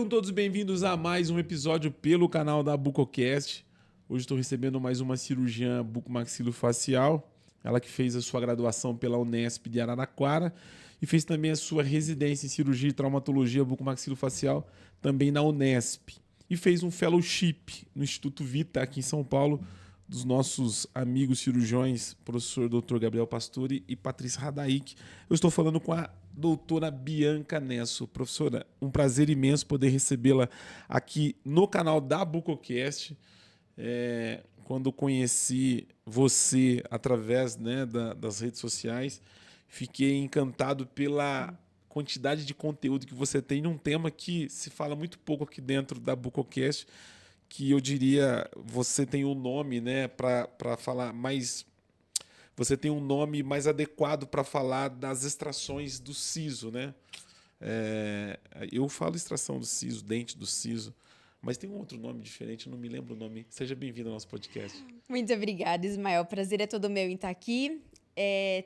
Sejam todos bem-vindos a mais um episódio pelo canal da Bucocast. Hoje estou recebendo mais uma cirurgiã bucomaxilofacial. Ela que fez a sua graduação pela Unesp de Araraquara e fez também a sua residência em cirurgia e traumatologia bucomaxilofacial também na Unesp. E fez um fellowship no Instituto Vita aqui em São Paulo dos nossos amigos cirurgiões, professor Dr. Gabriel Pastore e Patrícia Radaik. Eu estou falando com a doutora Bianca Nesso. Professora, um prazer imenso poder recebê-la aqui no canal da Bucocast. Quando conheci você através, né, das redes sociais, fiquei encantado pela quantidade de conteúdo que você tem num tema que se fala muito pouco aqui dentro da Bucocast, que eu diria, você tem um nome, né, para falar mais. Você tem um nome mais adequado para falar das extrações do siso, né? Eu falo extração do siso, dente do siso, mas tem um outro nome diferente, eu não me lembro o nome. Seja bem-vindo ao nosso podcast. Muito obrigada, Ismael. Prazer é todo meu em estar aqui.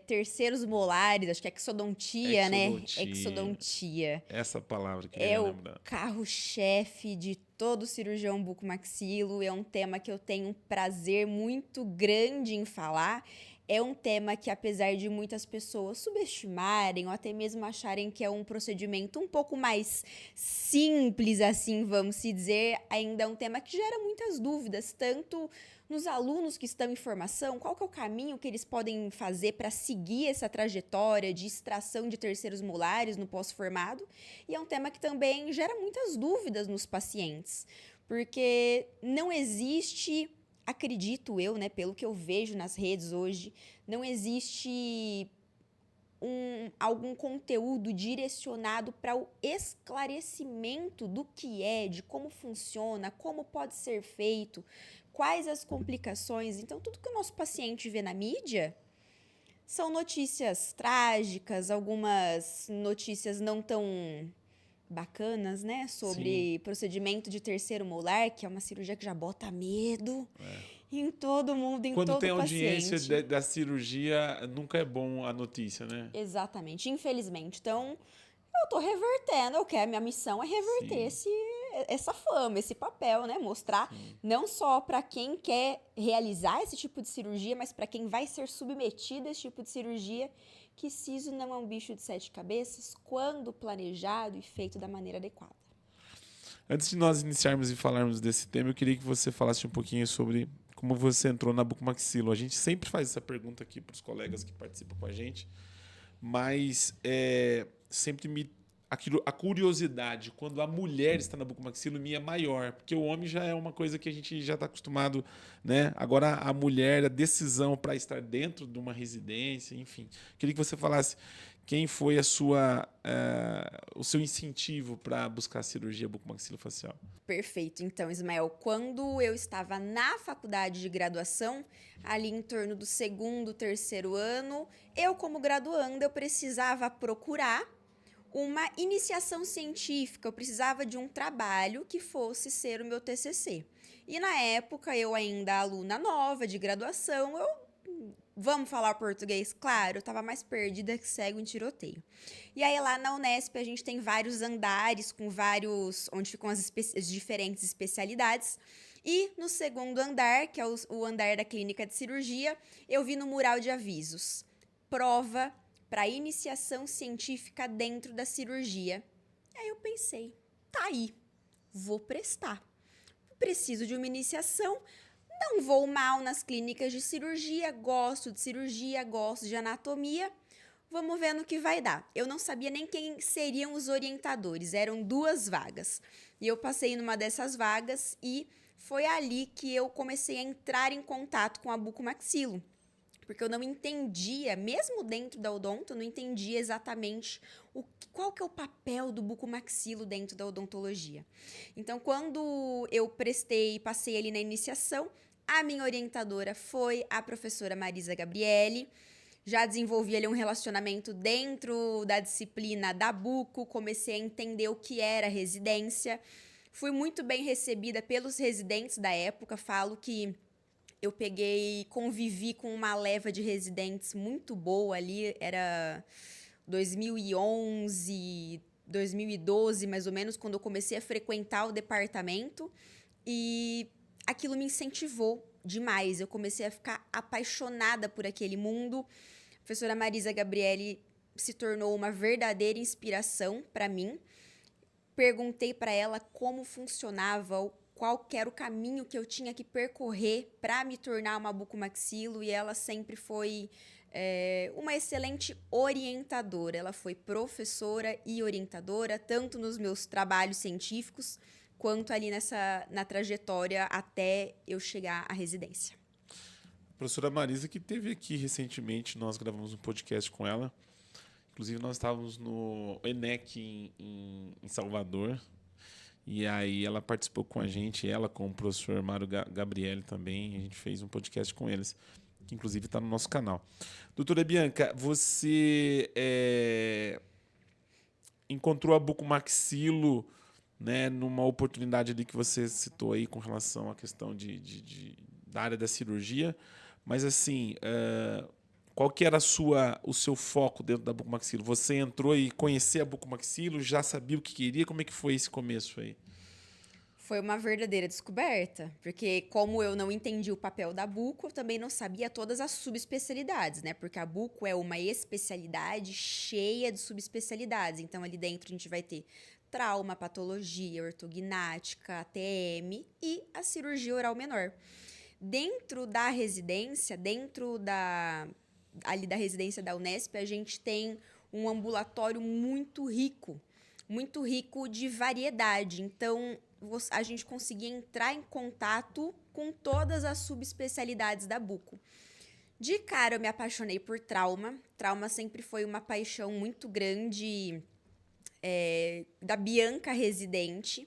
Terceiros molares, acho que é exodontia, né? Exodontia. Essa palavra que eu É ia o lembrar. carro-chefe de todo cirurgião bucomaxilo. É um tema que eu tenho um prazer muito grande em falar. É um tema que, apesar de muitas pessoas subestimarem ou até mesmo acharem que é um procedimento um pouco mais simples, assim, vamos se dizer, ainda é um tema que gera muitas dúvidas, tanto nos alunos que estão em formação, qual que é o caminho que eles podem fazer para seguir essa trajetória de extração de terceiros molares no pós-formado, e é um tema que também gera muitas dúvidas nos pacientes, porque não existe, acredito eu, né, pelo que eu vejo nas redes hoje, não existe algum conteúdo direcionado para o esclarecimento do que é, de como funciona, como pode ser feito, quais as complicações. Então, tudo que o nosso paciente vê na mídia são notícias trágicas, algumas notícias não tão bacanas, né? Sobre procedimento de terceiro molar, que é uma cirurgia que já bota medo em todo mundo, em Quando todo tem paciente. audiência da cirurgia, nunca é bom a notícia, né? Exatamente, infelizmente. Então, eu tô revertendo, minha missão é reverter essa fama, esse papel, né? Mostrar não só para quem quer realizar esse tipo de cirurgia, mas para quem vai ser submetido a esse tipo de cirurgia, que siso não é um bicho de 7 cabeças quando planejado e feito da maneira adequada. Antes de nós iniciarmos e falarmos desse tema, eu queria que você falasse um pouquinho sobre como você entrou na bucomaxilo. A gente sempre faz essa pergunta aqui para os colegas que participam com a gente, mas sempre a curiosidade quando a mulher está na bucomaxilo é maior, porque o homem já é uma coisa que a gente já está acostumado, né? Agora a mulher, a decisão para estar dentro de uma residência, enfim. Queria que você falasse quem foi o seu incentivo para buscar a cirurgia bucomaxilofacial. Perfeito. Então, Ismael, quando eu estava na faculdade de graduação, ali em torno do segundo, terceiro ano, eu, como graduanda, eu precisava procurar uma iniciação científica, eu precisava de um trabalho que fosse ser o meu TCC. E na época, eu ainda aluna nova de graduação, vamos falar português? Claro, eu estava mais perdida que cego em tiroteio. E aí lá na Unesp a gente tem vários andares com onde ficam as diferentes especialidades. E no segundo andar, que é o andar da clínica de cirurgia, eu vi no mural de avisos: prova para iniciação científica dentro da cirurgia. Aí eu pensei, tá aí, vou prestar. Preciso de uma iniciação, não vou mal nas clínicas de cirurgia, gosto de anatomia, vamos ver no que vai dar. Eu não sabia nem quem seriam os orientadores, eram 2 vagas. E eu passei numa dessas vagas e foi ali que eu comecei a entrar em contato com a bucomaxilo. Porque eu não entendia, mesmo dentro da odonto, eu não entendia exatamente qual que é o papel do bucomaxilo dentro da odontologia. Então, quando eu passei ali na iniciação, a minha orientadora foi a professora Marisa Gabriele. Já desenvolvi ali um relacionamento dentro da disciplina da buco, comecei a entender o que era residência. Fui muito bem recebida pelos residentes da época, falo que eu convivi com uma leva de residentes muito boa ali, era 2011, 2012, mais ou menos, quando eu comecei a frequentar o departamento. E aquilo me incentivou demais. Eu comecei a ficar apaixonada por aquele mundo. A professora Marisa Gabriele se tornou uma verdadeira inspiração para mim. Perguntei para ela como funcionava, qual que era o caminho que eu tinha que percorrer para me tornar uma bucomaxilo, e ela sempre foi uma excelente orientadora. Ela foi professora e orientadora, tanto nos meus trabalhos científicos, quanto ali na trajetória até eu chegar à residência. A professora Marisa, que teve aqui recentemente, nós gravamos um podcast com ela. Inclusive, nós estávamos no ENEC em Salvador. E aí ela participou com a gente, ela com o professor Mário Gabriele também. A gente fez um podcast com eles, que inclusive está no nosso canal. Doutora Bianca, você encontrou a bucomaxilo, né, numa oportunidade ali que você citou aí com relação à questão da área da cirurgia. Mas assim, qual que era o seu foco dentro da bucomaxilo? Você entrou e conhecia a bucomaxilo, já sabia o que queria? Como é que foi esse começo aí? Foi uma verdadeira descoberta, porque como eu não entendi o papel da buco, eu também não sabia todas as subespecialidades, né? Porque a buco é uma especialidade cheia de subespecialidades. Então, ali dentro a gente vai ter trauma, patologia, ortognática, ATM e a cirurgia oral menor. Dentro da residência, ali da residência da Unesp, a gente tem um ambulatório muito rico de variedade. Então, a gente conseguia entrar em contato com todas as subespecialidades da buco. De cara, eu me apaixonei por trauma. Trauma sempre foi uma paixão muito grande da Bianca residente.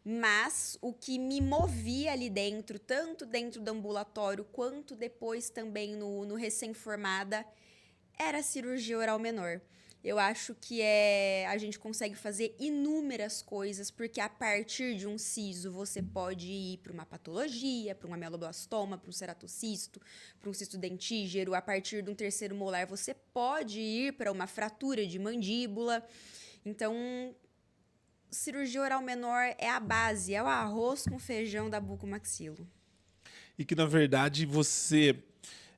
Mas o que me movia ali dentro, tanto dentro do ambulatório quanto depois também no recém-formada, era a cirurgia oral menor. Eu acho que a gente consegue fazer inúmeras coisas, porque a partir de um siso você pode ir para uma patologia, para um ameloblastoma, para um ceratocisto, para um cisto dentígero. A partir de um terceiro molar você pode ir para uma fratura de mandíbula. Então, cirurgia oral menor é a base, é o arroz com feijão da bucomaxilo. E que, na verdade, você,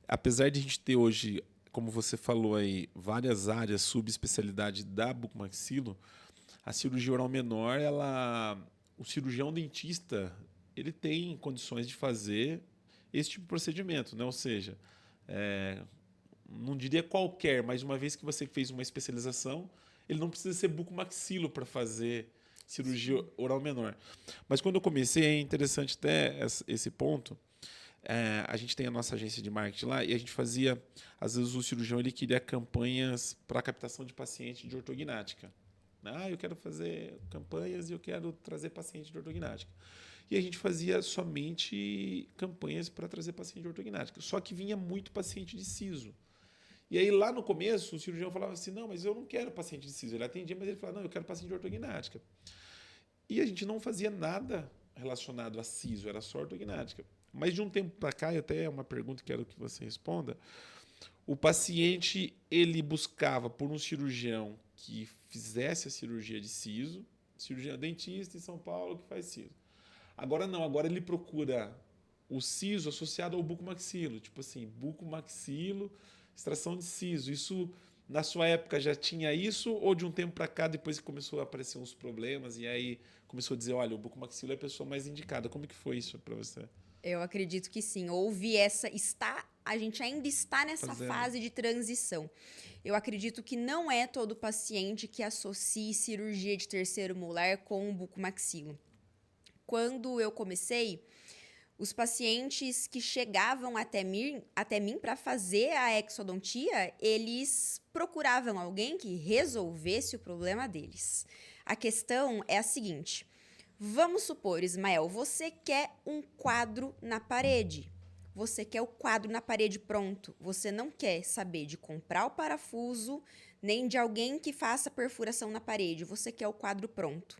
apesar de a gente ter hoje, como você falou aí, várias áreas, subespecialidade da bucomaxilo, a cirurgia oral menor, o cirurgião dentista, ele tem condições de fazer esse tipo de procedimento, né? Ou seja, não diria qualquer, mas uma vez que você fez uma especialização, ele não precisa ser bucomaxilo para fazer cirurgia oral menor. Mas quando eu comecei, é interessante até esse ponto. A gente tem a nossa agência de marketing lá e a gente fazia, às vezes o cirurgião ele queria campanhas para captação de paciente de ortognática. Eu quero fazer campanhas e eu quero trazer paciente de ortognática. E a gente fazia somente campanhas para trazer paciente de ortognática. Só que vinha muito paciente de siso. E aí, lá no começo, o cirurgião falava assim, não, mas eu não quero paciente de siso. Ele atendia, mas ele falava, não, eu quero paciente de ortognática. E a gente não fazia nada relacionado a siso, era só ortognática. Mas de um tempo para cá, e até é uma pergunta que quero que você responda, o paciente ele buscava por um cirurgião que fizesse a cirurgia de siso, cirurgião dentista em São Paulo que faz siso. Agora não, agora ele procura o siso associado ao bucomaxilo, tipo assim, bucomaxilo, extração de siso. Isso, na sua época, já tinha isso? Ou de um tempo para cá, depois que começou a aparecer uns problemas, e aí começou a dizer, olha, o bucomaxilo é a pessoa mais indicada. Como que foi isso para você? Eu acredito que sim. A gente ainda está nessa fase de transição. Eu acredito que não é todo paciente que associe cirurgia de terceiro molar com o bucomaxilo. Quando eu comecei, os pacientes que chegavam até mim para fazer a exodontia, eles procuravam alguém que resolvesse o problema deles. A questão é a seguinte: vamos supor, Ismael, você quer um quadro na parede. Você quer o quadro na parede pronto. Você não quer saber de comprar o parafuso, nem de alguém que faça perfuração na parede. Você quer o quadro pronto.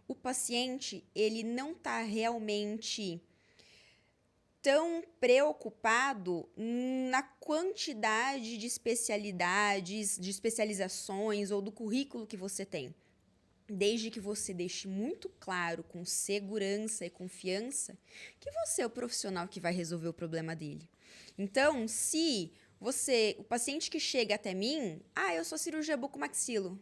O paciente, ele não está realmente tão preocupado na quantidade de especialidades, de especializações ou do currículo que você tem. desde que você deixe muito claro, com segurança e confiança, que você é o profissional que vai resolver o problema dele. Então, se o paciente que chega até mim, eu sou cirurgia bucomaxilo.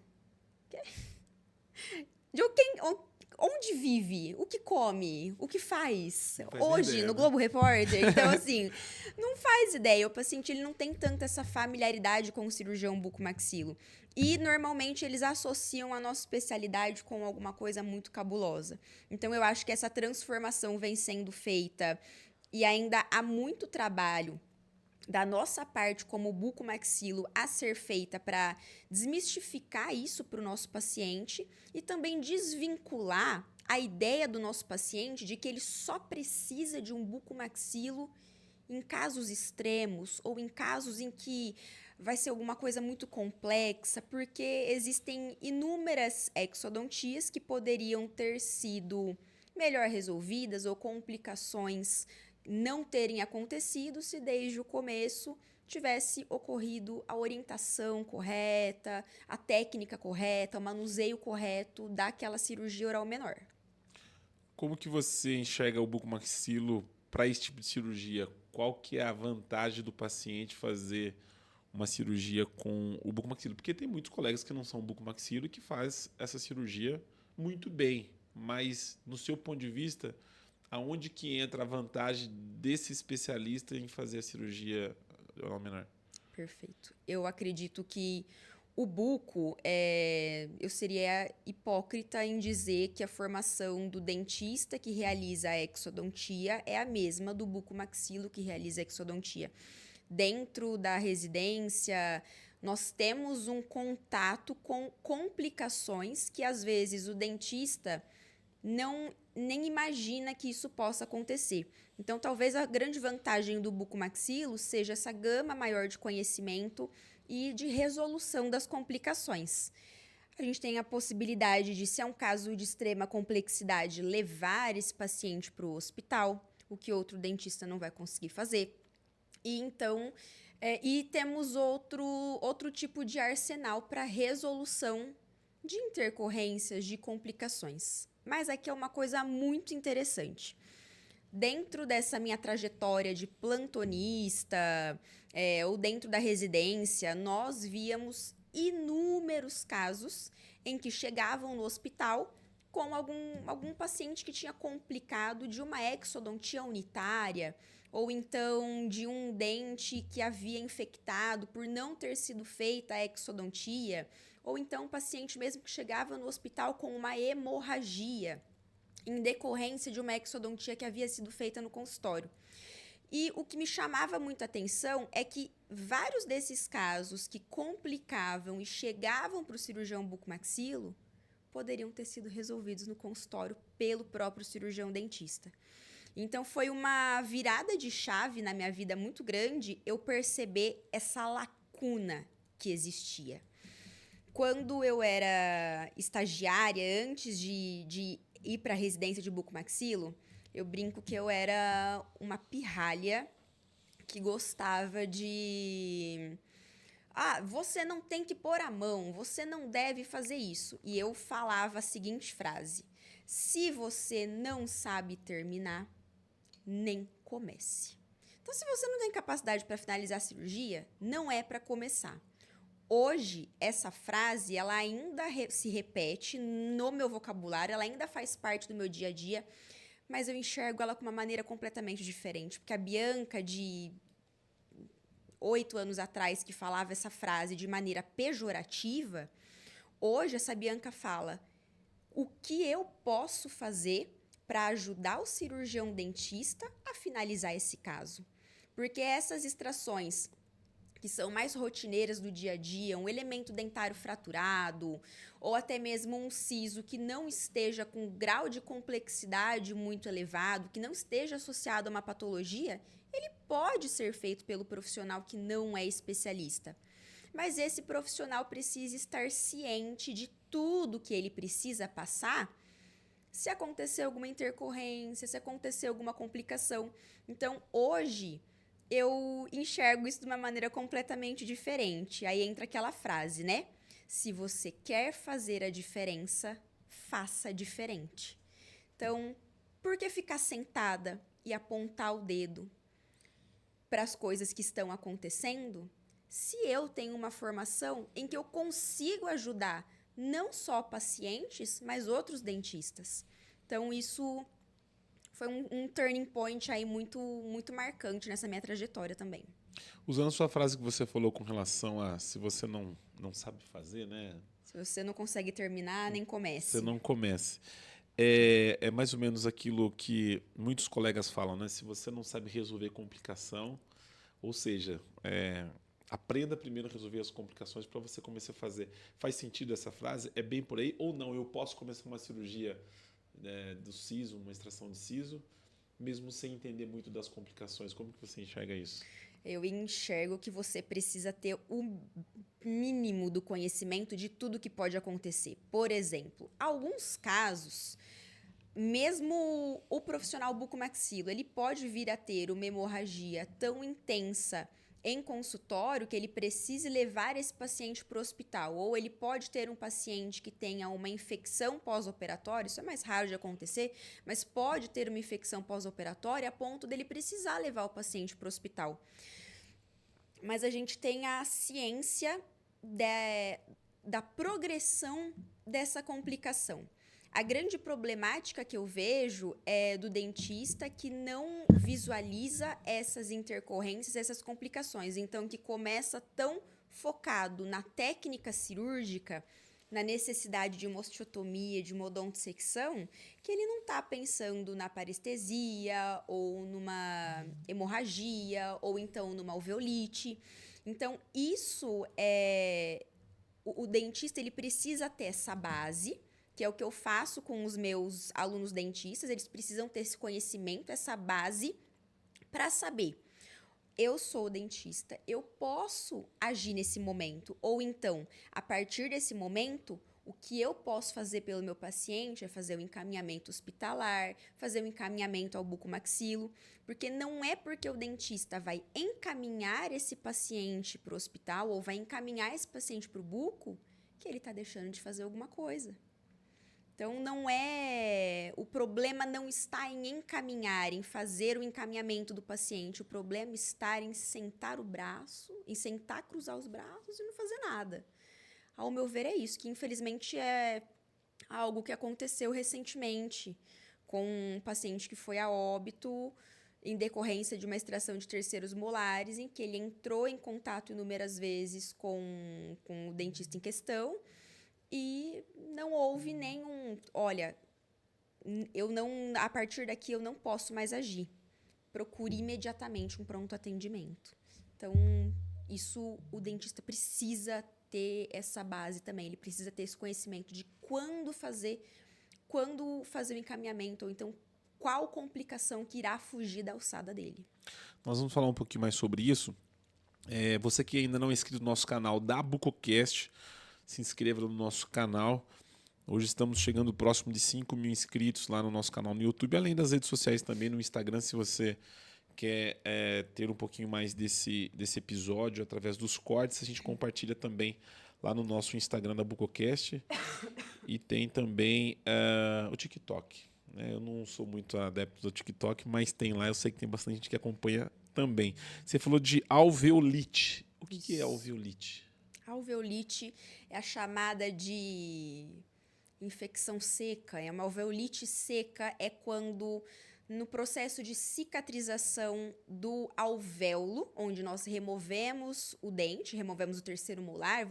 Onde vive? O que come? O que faz? Não faz Hoje, ideia, no né? Globo Repórter. Então, assim, não faz ideia. O paciente ele não tem tanta essa familiaridade com o cirurgião bucomaxilo. E, normalmente, eles associam a nossa especialidade com alguma coisa muito cabulosa. Então, eu acho que essa transformação vem sendo feita e ainda há muito trabalho da nossa parte como bucomaxilo a ser feita para desmistificar isso para o nosso paciente e também desvincular a ideia do nosso paciente de que ele só precisa de um bucomaxilo em casos extremos ou em casos em que vai ser alguma coisa muito complexa, porque existem inúmeras exodontias que poderiam ter sido melhor resolvidas ou complicações não terem acontecido se desde o começo tivesse ocorrido a orientação correta, a técnica correta, o manuseio correto daquela cirurgia oral menor. Como que você enxerga o bucomaxilo para esse tipo de cirurgia? Qual que é a vantagem do paciente fazer uma cirurgia com o bucomaxilo? Porque tem muitos colegas que não são bucomaxilo e que faz essa cirurgia muito bem. Mas, no seu ponto de vista, aonde que entra a vantagem desse especialista em fazer a cirurgia oral menor? Perfeito. Eu acredito que o buco, eu seria hipócrita em dizer que a formação do dentista que realiza a exodontia é a mesma do bucomaxilo que realiza a exodontia. Dentro da residência, nós temos um contato com complicações que, às vezes, o dentista nem imagina que isso possa acontecer. Então, talvez a grande vantagem do bucomaxilo seja essa gama maior de conhecimento e de resolução das complicações. A gente tem a possibilidade de, se é um caso de extrema complexidade, levar esse paciente para o hospital, o que outro dentista não vai conseguir fazer. E então, e temos outro tipo de arsenal para resolução de intercorrências, de complicações. Mas aqui é uma coisa muito interessante. Dentro dessa minha trajetória de plantonista, ou dentro da residência, nós víamos inúmeros casos em que chegavam no hospital com algum paciente que tinha complicado de uma exodontia unitária, ou então de um dente que havia infectado por não ter sido feita a exodontia, ou então um paciente mesmo que chegava no hospital com uma hemorragia em decorrência de uma exodontia que havia sido feita no consultório. E o que me chamava muito a atenção é que vários desses casos que complicavam e chegavam para o cirurgião bucomaxilo poderiam ter sido resolvidos no consultório pelo próprio cirurgião dentista. Então, foi uma virada de chave na minha vida muito grande eu perceber essa lacuna que existia. Quando eu era estagiária, antes de ir para a residência de bucomaxilo, eu brinco que eu era uma pirralha que gostava de... você não tem que pôr a mão, você não deve fazer isso. E eu falava a seguinte frase: se você não sabe terminar, nem comece. Então, se você não tem capacidade para finalizar a cirurgia, não é para começar. Hoje, essa frase, ela ainda se repete no meu vocabulário, ela ainda faz parte do meu dia a dia, mas eu enxergo ela com uma maneira completamente diferente. Porque a Bianca, de 8 anos atrás, que falava essa frase de maneira pejorativa, hoje essa Bianca fala: o que eu posso fazer para ajudar o cirurgião dentista a finalizar esse caso? Porque essas extrações que são mais rotineiras do dia a dia, um elemento dentário fraturado, ou até mesmo um siso que não esteja com um grau de complexidade muito elevado, que não esteja associado a uma patologia, ele pode ser feito pelo profissional que não é especialista. Mas esse profissional precisa estar ciente de tudo que ele precisa passar se acontecer alguma intercorrência, se acontecer alguma complicação. Então, hoje, eu enxergo isso de uma maneira completamente diferente. Aí entra aquela frase, né? Se você quer fazer a diferença, faça diferente. Então, por que ficar sentada e apontar o dedo para as coisas que estão acontecendo, se eu tenho uma formação em que eu consigo ajudar não só pacientes, mas outros dentistas? Então, isso foi um turning point aí muito marcante nessa minha trajetória também. Usando a sua frase que você falou com relação a se você não sabe fazer, né? Se você não consegue terminar, nem comece. Você não comece. É mais ou menos aquilo que muitos colegas falam, né? Se você não sabe resolver complicação, ou seja, aprenda primeiro a resolver as complicações para você começar a fazer. Faz sentido essa frase? É bem por aí? Ou não? Eu posso começar uma cirurgia do siso, uma extração de siso, mesmo sem entender muito das complicações. Como que você enxerga isso? Eu enxergo que você precisa ter o mínimo do conhecimento de tudo que pode acontecer. Por exemplo, alguns casos, mesmo o profissional bucomaxilo, ele pode vir a ter uma hemorragia tão intensa em consultório que ele precise levar esse paciente para o hospital. Ou ele pode ter um paciente que tenha uma infecção pós-operatória, isso é mais raro de acontecer, mas pode ter uma infecção pós-operatória a ponto dele precisar levar o paciente para o hospital. Mas a gente tem a ciência da progressão dessa complicação. A grande problemática que eu vejo é do dentista que não visualiza essas intercorrências, essas complicações. Então, que começa tão focado na técnica cirúrgica, na necessidade de uma osteotomia, de uma odontodissecção, que ele não está pensando na parestesia, ou numa hemorragia, ou então numa alveolite. Então, isso é... O dentista ele precisa ter essa base, que é o que eu faço com os meus alunos dentistas. Eles precisam ter esse conhecimento, essa base, para saber: eu sou dentista, eu posso agir nesse momento. Ou então, a partir desse momento, o que eu posso fazer pelo meu paciente é fazer o encaminhamento hospitalar, fazer o encaminhamento ao bucomaxilo, porque não é porque o dentista vai encaminhar esse paciente para o hospital ou vai encaminhar esse paciente para o buco que ele está deixando de fazer alguma coisa. Então, o problema não está em encaminhar, em fazer o encaminhamento do paciente. O problema está em sentar o braço, em sentar, cruzar os braços e não fazer nada. Ao meu ver, é isso, que infelizmente é algo que aconteceu recentemente com um paciente que foi a óbito em decorrência de uma extração de terceiros molares, em que ele entrou em contato inúmeras vezes com o dentista em questão, e não houve nenhum... Olha, a partir daqui eu não posso mais agir. Procure imediatamente um pronto atendimento. Então, isso o dentista precisa ter essa base também. Ele precisa ter esse conhecimento de quando fazer o encaminhamento, ou então qual complicação que irá fugir da alçada dele. Nós vamos falar um pouquinho mais sobre isso. Você que ainda não é inscrito no nosso canal da Bucocast, se inscreva no nosso canal. Hoje estamos chegando próximo de 5 mil inscritos lá no nosso canal no YouTube, além das redes sociais também, no Instagram, se você quer ter um pouquinho mais desse episódio através dos cortes, a gente compartilha também lá no nosso Instagram da Bucocast. E tem também o TikTok. Eu não sou muito adepto do TikTok, mas tem lá, eu sei que tem bastante gente que acompanha também. Você falou de alveolite. O que é alveolite? A alveolite é a chamada de infecção seca. É uma alveolite seca, é quando no processo de cicatrização do alvéolo, onde nós removemos o dente, removemos o terceiro molar,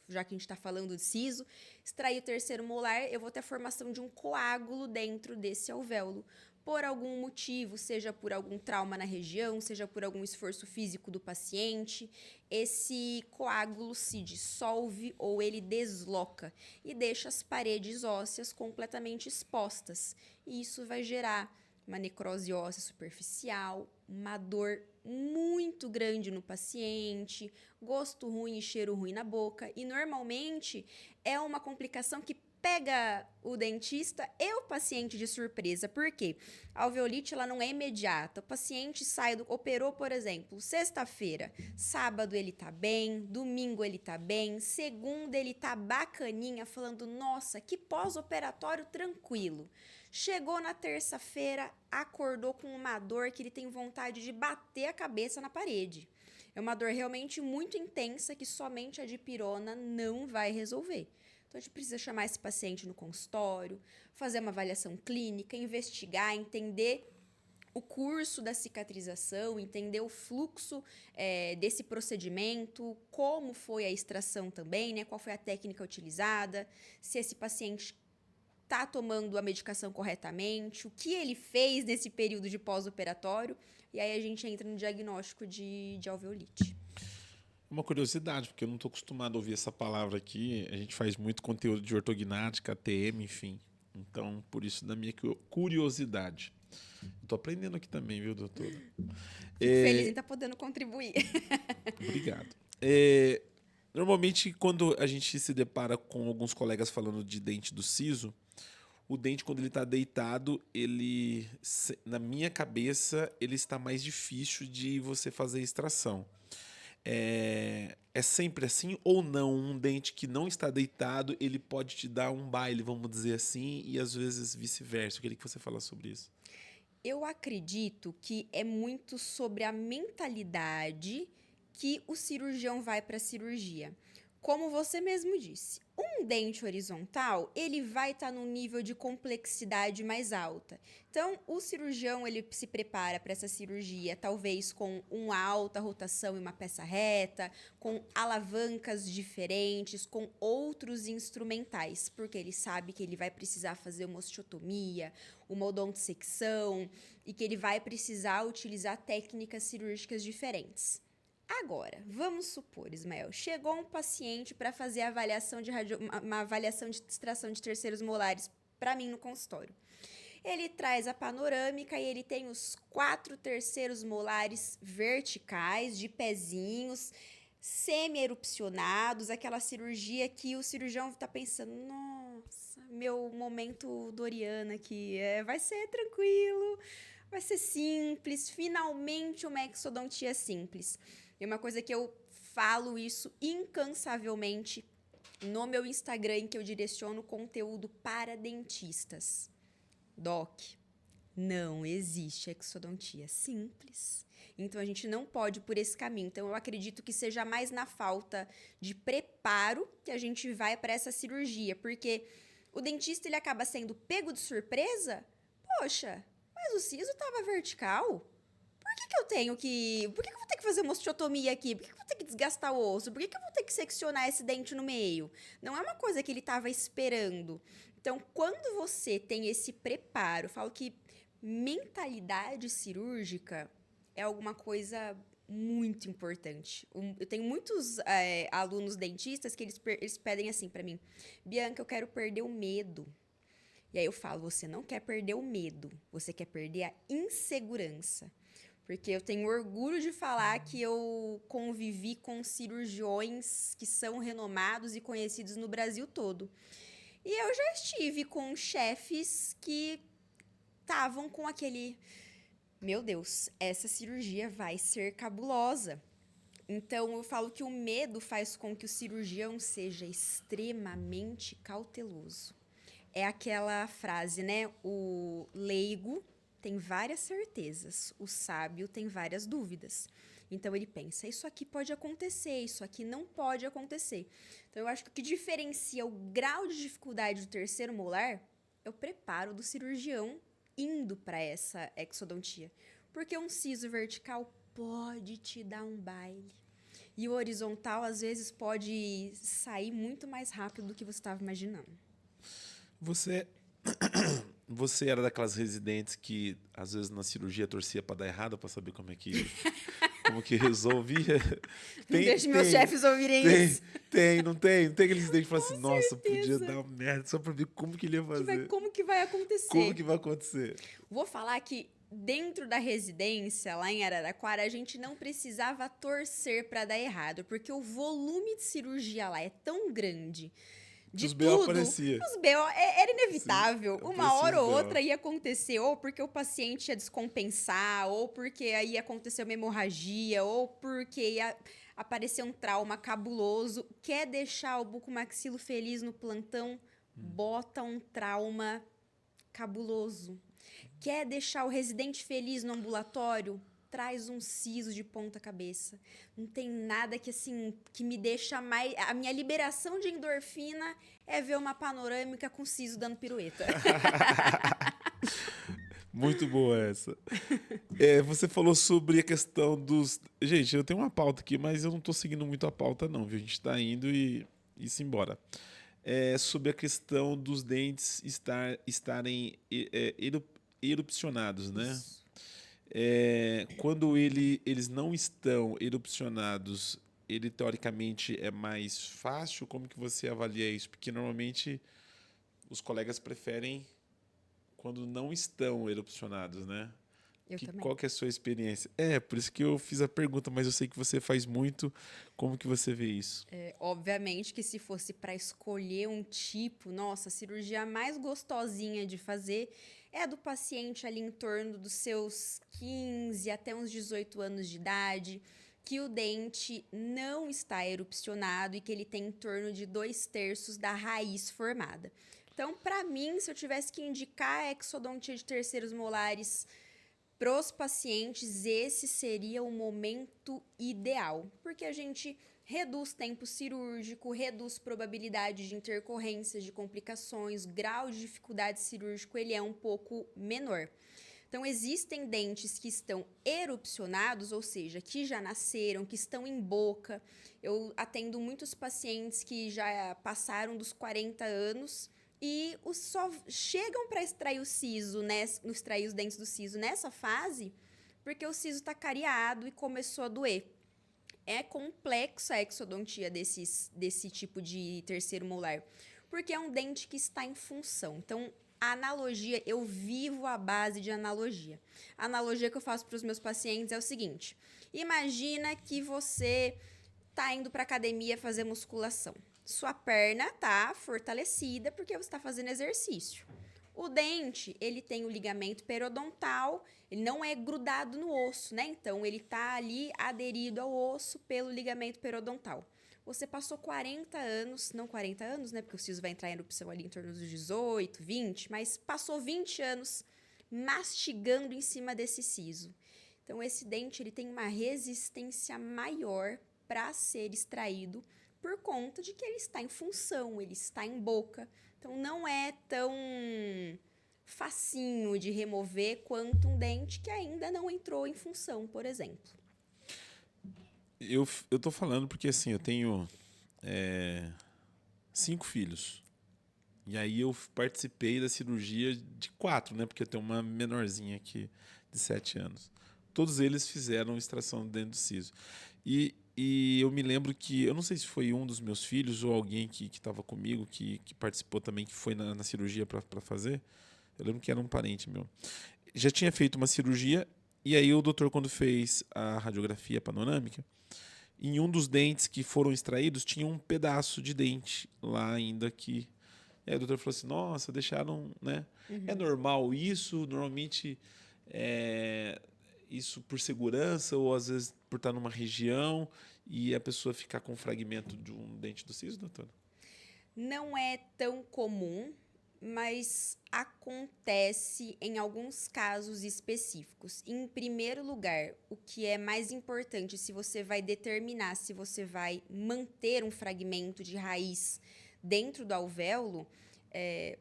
já que a gente está falando de siso, extrair o terceiro molar, eu vou ter a formação de um coágulo dentro desse alvéolo. Por algum motivo, seja por algum trauma na região, seja por algum esforço físico do paciente, esse coágulo se dissolve ou ele desloca e deixa as paredes ósseas completamente expostas. E isso vai gerar uma necrose óssea superficial, uma dor muito grande no paciente, gosto ruim e cheiro ruim na boca. E normalmente é uma complicação que pega o dentista e o paciente de surpresa. Por quê? A alveolite ela não é imediata. O paciente operou, por exemplo, sexta-feira. Sábado ele tá bem, domingo ele tá bem, segunda ele tá bacaninha, falando, nossa, que pós-operatório tranquilo. Chegou na terça-feira, acordou com uma dor que ele tem vontade de bater a cabeça na parede. É uma dor realmente muito intensa que somente a dipirona não vai resolver. Então, a gente precisa chamar esse paciente no consultório, fazer uma avaliação clínica, investigar, entender o curso da cicatrização, entender o fluxo desse procedimento, como foi a extração também, né? Qual foi a técnica utilizada, se esse paciente está tomando a medicação corretamente, o que ele fez nesse período de pós-operatório, e aí a gente entra no diagnóstico de alveolite. Uma curiosidade, porque eu não estou acostumado a ouvir essa palavra aqui. A gente faz muito conteúdo de ortognática, ATM, enfim. Então, por isso, da minha curiosidade. Estou aprendendo aqui também, viu, doutora? Fico feliz em estar podendo contribuir. Obrigado. Normalmente, quando a gente se depara com alguns colegas falando de dente do siso, o dente, quando ele está deitado, ele, na minha cabeça, ele está mais difícil de você fazer extração. É sempre assim ou não? Um dente que não está deitado, ele pode te dar um baile, vamos dizer assim, e às vezes vice-versa. Eu queria que você falasse sobre isso. Eu acredito que é muito sobre a mentalidade que o cirurgião vai para a cirurgia. Como você mesmo disse, um dente horizontal, ele vai estar num nível de complexidade mais alta. Então, o cirurgião, ele se prepara para essa cirurgia, talvez com uma alta rotação e uma peça reta, com alavancas diferentes, com outros instrumentais, porque ele sabe que ele vai precisar fazer uma osteotomia, uma odontodissecção, e que ele vai precisar utilizar técnicas cirúrgicas diferentes. Agora, vamos supor, Ismael, chegou um paciente para fazer a avaliação uma avaliação de extração de terceiros molares para mim no consultório. Ele traz a panorâmica e ele tem os 4 terceiros molares verticais, de pezinhos, semi-erupcionados, aquela cirurgia que o cirurgião está pensando, nossa, meu momento Doriana aqui, vai ser tranquilo, vai ser simples, finalmente uma exodontia simples. É uma coisa que eu falo isso incansavelmente no meu Instagram, em que eu direciono conteúdo para dentistas. Doc, não existe exodontia simples. Então, a gente não pode ir por esse caminho. Então, eu acredito que seja mais na falta de preparo que a gente vai para essa cirurgia. Porque o dentista, ele acaba sendo pego de surpresa. Poxa, mas o siso estava vertical? Por que eu tenho que... Por que eu vou ter que fazer uma osteotomia aqui? Por que eu vou ter que desgastar o osso? Por que eu vou ter que seccionar esse dente no meio? Não é uma coisa que ele estava esperando. Então, quando você tem esse preparo, eu falo que mentalidade cirúrgica é alguma coisa muito importante. Eu tenho muitos alunos dentistas que eles pedem assim para mim, Bianca, eu quero perder o medo. E aí eu falo, você não quer perder o medo, você quer perder a insegurança. Porque eu tenho orgulho de falar que eu convivi com cirurgiões que são renomados e conhecidos no Brasil todo. E eu já estive com chefes que estavam com aquele... Meu Deus, essa cirurgia vai ser cabulosa. Então, eu falo que o medo faz com que o cirurgião seja extremamente cauteloso. É aquela frase, né? O leigo tem várias certezas, o sábio tem várias dúvidas. Então, ele pensa, isso aqui pode acontecer, isso aqui não pode acontecer. Então, eu acho que o que diferencia o grau de dificuldade do terceiro molar é o preparo do cirurgião indo para essa exodontia. Porque um siso vertical pode te dar um baile. E o horizontal, às vezes, pode sair muito mais rápido do que você estava imaginando. Você era daquelas residentes que, às vezes, na cirurgia torcia para dar errado, para saber como que resolvia? Não deixe meus chefes ouvirem isso. Não tem aqueles dentes que falam assim, nossa, certeza. podia dar uma merda, só para ver como que ele ia fazer. Como que vai acontecer? Como que vai acontecer? Vou falar que dentro da residência, lá em Araraquara, a gente não precisava torcer para dar errado, porque o volume de cirurgia lá é tão grande, de Os B.O. tudo. aparecia. Os B.O. Era inevitável. Sim, Uma hora ou aparecia os outra ia acontecer, ou porque o paciente ia descompensar, ou porque aí ia acontecer uma hemorragia, ou porque ia aparecer um trauma cabuloso. Quer deixar o bucomaxilo feliz no plantão? Bota um trauma cabuloso. Quer deixar o residente feliz no ambulatório? Traz um siso de ponta cabeça. Não tem nada que assim que me deixa mais. A minha liberação de endorfina é ver uma panorâmica com siso dando pirueta. Muito boa essa. Você falou sobre a questão dos... Gente, eu tenho uma pauta aqui, mas eu não estou seguindo muito a pauta não, viu? A gente está indo e embora. Sobre a questão dos dentes estarem erupcionados, né? Isso. Quando eles não estão erupcionados, ele teoricamente é mais fácil? Como que você avalia isso? Porque normalmente os colegas preferem quando não estão erupcionados, né? Eu também. Qual que é a sua experiência? Por isso que eu fiz a pergunta, mas eu sei que você faz muito. Como que você vê isso? Obviamente que se fosse para escolher um tipo, nossa, a cirurgia mais gostosinha de fazer é a do paciente ali em torno dos seus 15 até uns 18 anos de idade, que o dente não está erupcionado e que ele tem em torno de 2/3 da raiz formada. Então, para mim, se eu tivesse que indicar a exodontia de terceiros molares para os pacientes, esse seria o momento ideal, porque a gente reduz tempo cirúrgico, reduz probabilidade de intercorrências, de complicações, o grau de dificuldade cirúrgico ele é um pouco menor. Então, existem dentes que estão erupcionados, ou seja, que já nasceram, que estão em boca. Eu atendo muitos pacientes que já passaram dos 40 anos e só chegam para extrair o siso, né, extrair os dentes do siso nessa fase, porque o siso está cariado e começou a doer. É complexa a exodontia desse tipo de terceiro molar, porque é um dente que está em função. Então, a analogia, eu vivo à base de analogia. A analogia que eu faço para os meus pacientes é o seguinte: imagina que você está indo para academia fazer musculação. Sua perna está fortalecida porque você está fazendo exercício. O dente, ele tem o ligamento periodontal, ele não é grudado no osso, né? Então, ele está ali aderido ao osso pelo ligamento periodontal. Você passou 40 anos, não 40 anos, né? Porque o siso vai entrar em erupção ali em torno dos 18, 20, mas passou 20 anos mastigando em cima desse siso. Então, esse dente, ele tem uma resistência maior para ser extraído por conta de que ele está em função, ele está em boca. Então, não é tão facinho de remover quanto um dente que ainda não entrou em função, por exemplo. Eu tô falando porque, assim, eu tenho 5 filhos. E aí eu participei da cirurgia de 4, né? Porque eu tenho uma menorzinha aqui de 7 anos. Todos eles fizeram extração dentro do siso. E eu me lembro que, eu não sei se foi um dos meus filhos ou alguém que estava comigo, que participou também, que foi na cirurgia para fazer. Eu lembro que era um parente meu. Já tinha feito uma cirurgia, e aí o doutor, quando fez a radiografia panorâmica, em um dos dentes que foram extraídos, tinha um pedaço de dente lá ainda que... E aí o doutor falou assim, nossa, deixaram, né? É normal isso? Normalmente isso por segurança ou às vezes por estar numa região e a pessoa ficar com um fragmento de um dente do siso, doutor? Não é tão comum, mas acontece em alguns casos específicos. Em primeiro lugar, o que é mais importante, se você vai determinar se você vai manter um fragmento de raiz dentro do alvéolo,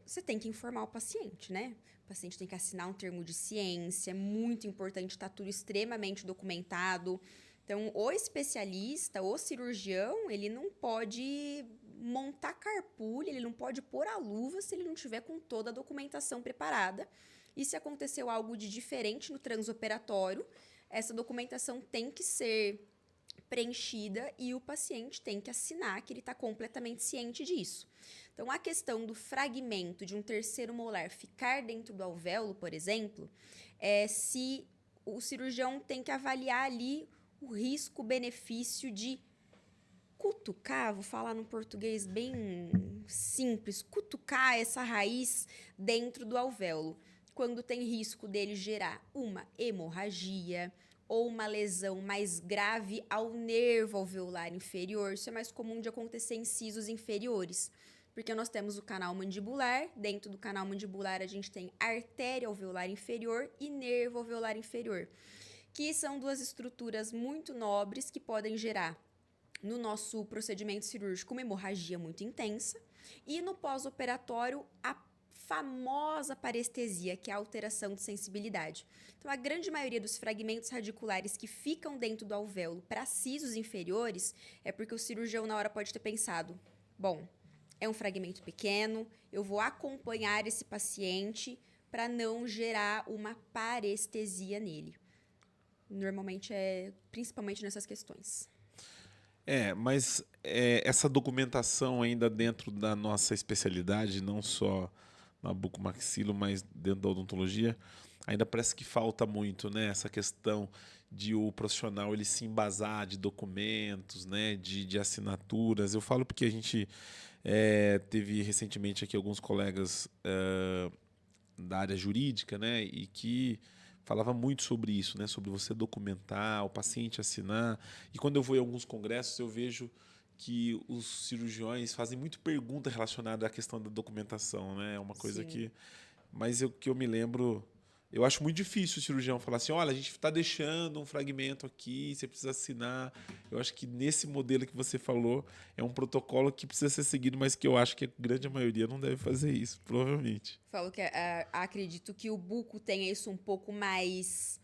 você tem que informar o paciente, né? O paciente tem que assinar um termo de ciência, é muito importante, está tudo extremamente documentado. Então, o especialista, o cirurgião, ele não pode montar carpulha, ele não pode pôr a luva se ele não tiver com toda a documentação preparada. E se aconteceu algo de diferente no transoperatório, essa documentação tem que ser preenchida e o paciente tem que assinar que ele está completamente ciente disso. Então, a questão do fragmento de um terceiro molar ficar dentro do alvéolo, por exemplo, é se o cirurgião tem que avaliar ali o risco-benefício de cutucar, vou falar num português bem simples, cutucar essa raiz dentro do alvéolo, quando tem risco dele gerar uma hemorragia ou uma lesão mais grave ao nervo alveolar inferior. Isso é mais comum de acontecer em sisos inferiores, porque nós temos o canal mandibular, dentro do canal mandibular a gente tem artéria alveolar inferior e nervo alveolar inferior, que são duas estruturas muito nobres que podem gerar, no nosso procedimento cirúrgico, uma hemorragia muito intensa e no pós-operatório a famosa parestesia, que é a alteração de sensibilidade. Então, a grande maioria dos fragmentos radiculares que ficam dentro do alvéolo para sisos inferiores é porque o cirurgião na hora pode ter pensado, bom, é um fragmento pequeno, eu vou acompanhar esse paciente para não gerar uma parestesia nele. Normalmente principalmente nessas questões. Mas essa documentação ainda dentro da nossa especialidade, não só na bucomaxilo, mas dentro da odontologia, ainda parece que falta muito, né? Essa questão de o profissional ele se embasar de documentos, né? De assinaturas. Eu falo porque a gente teve recentemente aqui alguns colegas da área jurídica, né? E que falava muito sobre isso, né? Sobre você documentar, o paciente assinar. E quando eu vou em alguns congressos, eu vejo que os cirurgiões fazem muito pergunta relacionada à questão da documentação, né? É uma coisa Sim. Mas que eu me lembro... Eu acho muito difícil o cirurgião falar assim, olha, a gente está deixando um fragmento aqui, você precisa assinar. Eu acho que nesse modelo que você falou, é um protocolo que precisa ser seguido, mas que eu acho que a grande maioria não deve fazer isso, provavelmente. Falo que acredito que o buco tenha isso um pouco mais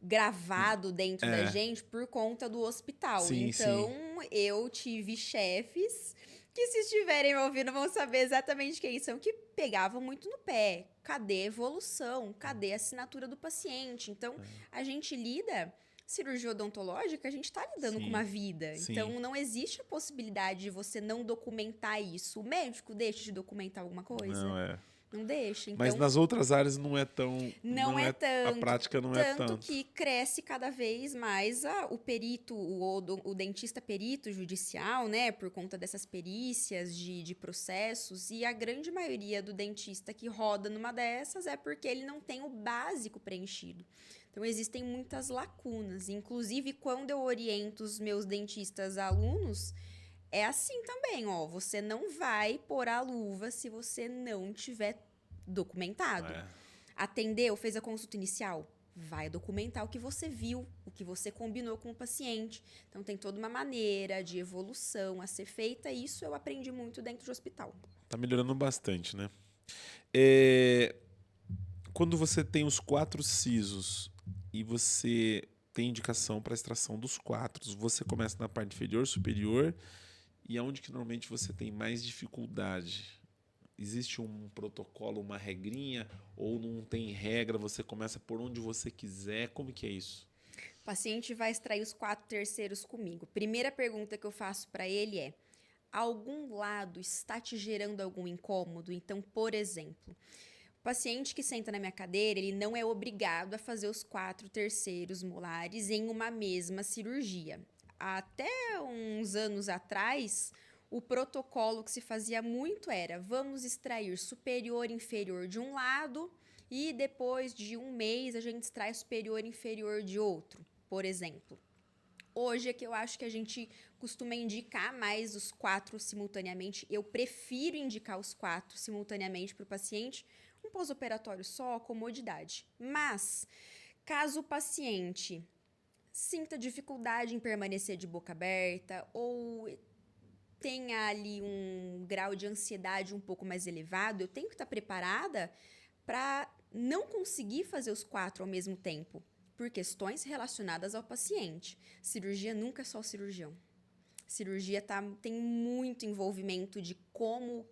gravado dentro da gente por conta do hospital. Sim, Então, sim. eu tive chefes que, se estiverem me ouvindo, vão saber exatamente quem são, que pegavam muito no pé. Cadê a evolução? Cadê a assinatura do paciente? Então, a gente lida... Cirurgia odontológica, a gente está lidando com Sim, uma vida. sim. Então, não existe a possibilidade de você não documentar isso. O médico deixa de documentar alguma coisa? Não. Não deixa. Mas Então, nas outras áreas não é tão. não é A tanto. prática não é Tanto tanto. que cresce cada vez mais o perito, o dentista perito judicial, né? Por conta dessas perícias de processos. E a grande maioria do dentista que roda numa dessas é porque ele não tem o básico preenchido. Então, existem muitas lacunas. Inclusive, quando eu oriento os meus dentistas alunos, é assim também, ó. Você não vai pôr a luva se você não tiver documentado. Atendeu, fez a consulta inicial? Vai documentar o que você viu, o que você combinou com o paciente. Então, tem toda uma maneira de evolução a ser feita. E isso eu aprendi muito dentro do hospital. Tá melhorando bastante, né? Quando você tem os 4 sisos e você tem indicação para extração dos 4, você começa na parte inferior, superior, e aonde que normalmente você tem mais dificuldade? Existe um protocolo, uma regrinha, ou não tem regra, você começa por onde você quiser? Como que é isso? O paciente vai extrair os 4 terceiros comigo. Primeira pergunta que eu faço para ele é: algum lado está te gerando algum incômodo? Então, por exemplo, o paciente que senta na minha cadeira, ele não é obrigado a fazer os 4 terceiros molares em uma mesma cirurgia. Até uns anos atrás, o protocolo que se fazia muito era: vamos extrair superior e inferior de um lado e depois de um mês a gente extrai superior e inferior de outro, por exemplo. Hoje é que eu acho que a gente costuma indicar mais os 4 simultaneamente. Eu prefiro indicar os 4 simultaneamente para o paciente. Um pós-operatório só, comodidade. Mas, caso o paciente sinta dificuldade em permanecer de boca aberta ou tenha ali um grau de ansiedade um pouco mais elevado, eu tenho que estar preparada para não conseguir fazer os 4 ao mesmo tempo, por questões relacionadas ao paciente. Cirurgia nunca é só o cirurgião. Cirurgia tem muito envolvimento de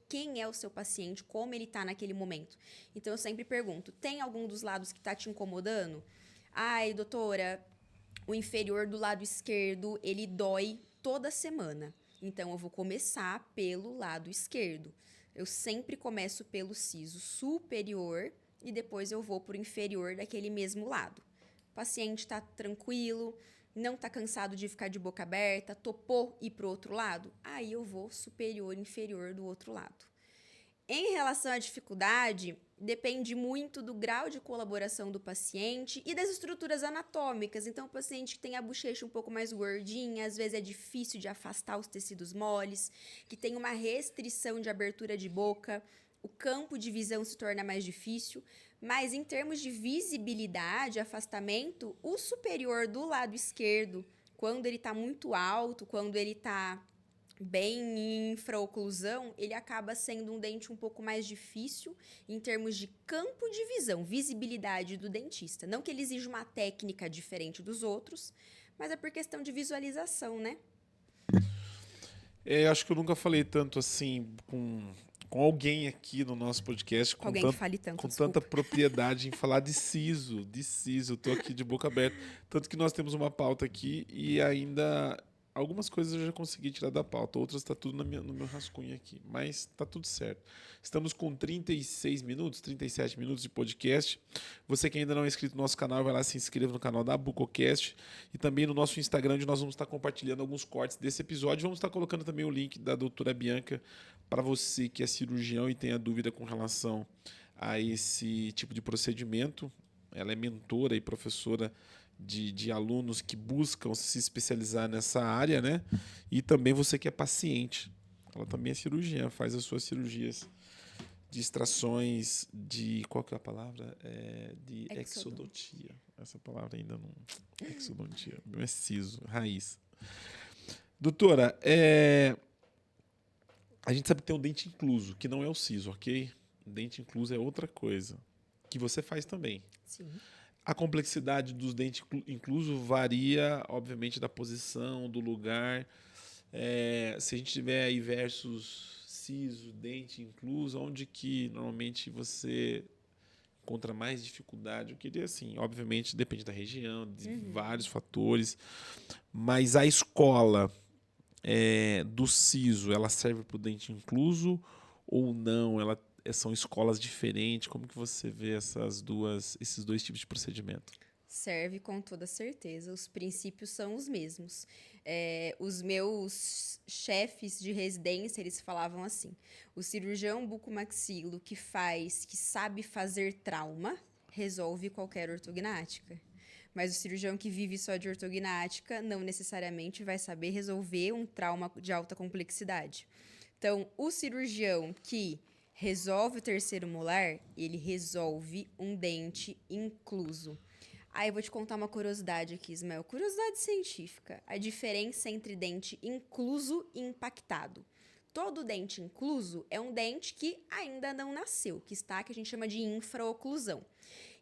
quem é o seu paciente, como ele está naquele momento. Então, eu sempre pergunto, tem algum dos lados que está te incomodando? Ai, doutora, o inferior do lado esquerdo, ele dói toda semana. Então, eu vou começar pelo lado esquerdo. Eu sempre começo pelo siso superior e depois eu vou para o inferior daquele mesmo lado. O paciente está tranquilo, não tá cansado de ficar de boca aberta, topou ir pro outro lado, aí eu vou superior, inferior do outro lado. Em relação à dificuldade, depende muito do grau de colaboração do paciente e das estruturas anatômicas. Então, o paciente que tem a bochecha um pouco mais gordinha, às vezes é difícil de afastar os tecidos moles, que tem uma restrição de abertura de boca, o campo de visão se torna mais difícil. Mas em termos de visibilidade, afastamento, o superior do lado esquerdo, quando ele está muito alto, quando ele está bem em infraoclusão, ele acaba sendo um dente um pouco mais difícil em termos de campo de visão, visibilidade do dentista. Não que ele exija uma técnica diferente dos outros, mas é por questão de visualização, né? Acho que eu nunca falei tanto assim com alguém aqui no nosso podcast, Alguém que fale tanto, com desculpa. tanta propriedade em falar de siso. Eu tô aqui de boca aberta. Tanto que nós temos uma pauta aqui e ainda algumas coisas eu já consegui tirar da pauta, outras tá tudo no meu rascunho aqui, mas tá tudo certo. Estamos com 36 minutos, 37 minutos de podcast. Você que ainda não é inscrito no nosso canal, vai lá, se inscreva no canal da Bucocast e também no nosso Instagram, onde nós vamos estar compartilhando alguns cortes desse episódio. Vamos estar colocando também o link da doutora Bianca para você que é cirurgião e tenha dúvida com relação a esse tipo de procedimento. Ela é mentora e professora de alunos que buscam se especializar nessa área, né? E também você que é paciente. Ela também é cirurgiã, faz as suas cirurgias de extrações de... Qual que é a palavra? De exodontia. Essa palavra ainda não... Exodontia. Não é siso, raiz. Doutora, a gente sabe que tem o dente incluso, que não é o siso, ok? O dente incluso é outra coisa, que você faz também. Sim. A complexidade dos dentes incluso varia, obviamente, da posição, do lugar. Se a gente tiver aí versus siso, dente incluso, onde que normalmente você encontra mais dificuldade? Eu queria, assim, obviamente, depende da região, de vários fatores, mas a escola do siso, ela serve para o dente incluso ou não? São escolas diferentes? Como que você vê esses dois tipos de procedimento? Serve com toda certeza. Os princípios são os mesmos. Os meus chefes de residência, eles falavam assim: o cirurgião bucomaxilo que sabe fazer trauma, resolve qualquer ortognática. Mas o cirurgião que vive só de ortognática não necessariamente vai saber resolver um trauma de alta complexidade. Então, o cirurgião que resolve o terceiro molar, ele resolve um dente incluso. Aí eu vou te contar uma curiosidade aqui, Ismael. Curiosidade científica. A diferença entre dente incluso e impactado. Todo dente incluso é um dente que ainda não nasceu, que a gente chama de infraoclusão.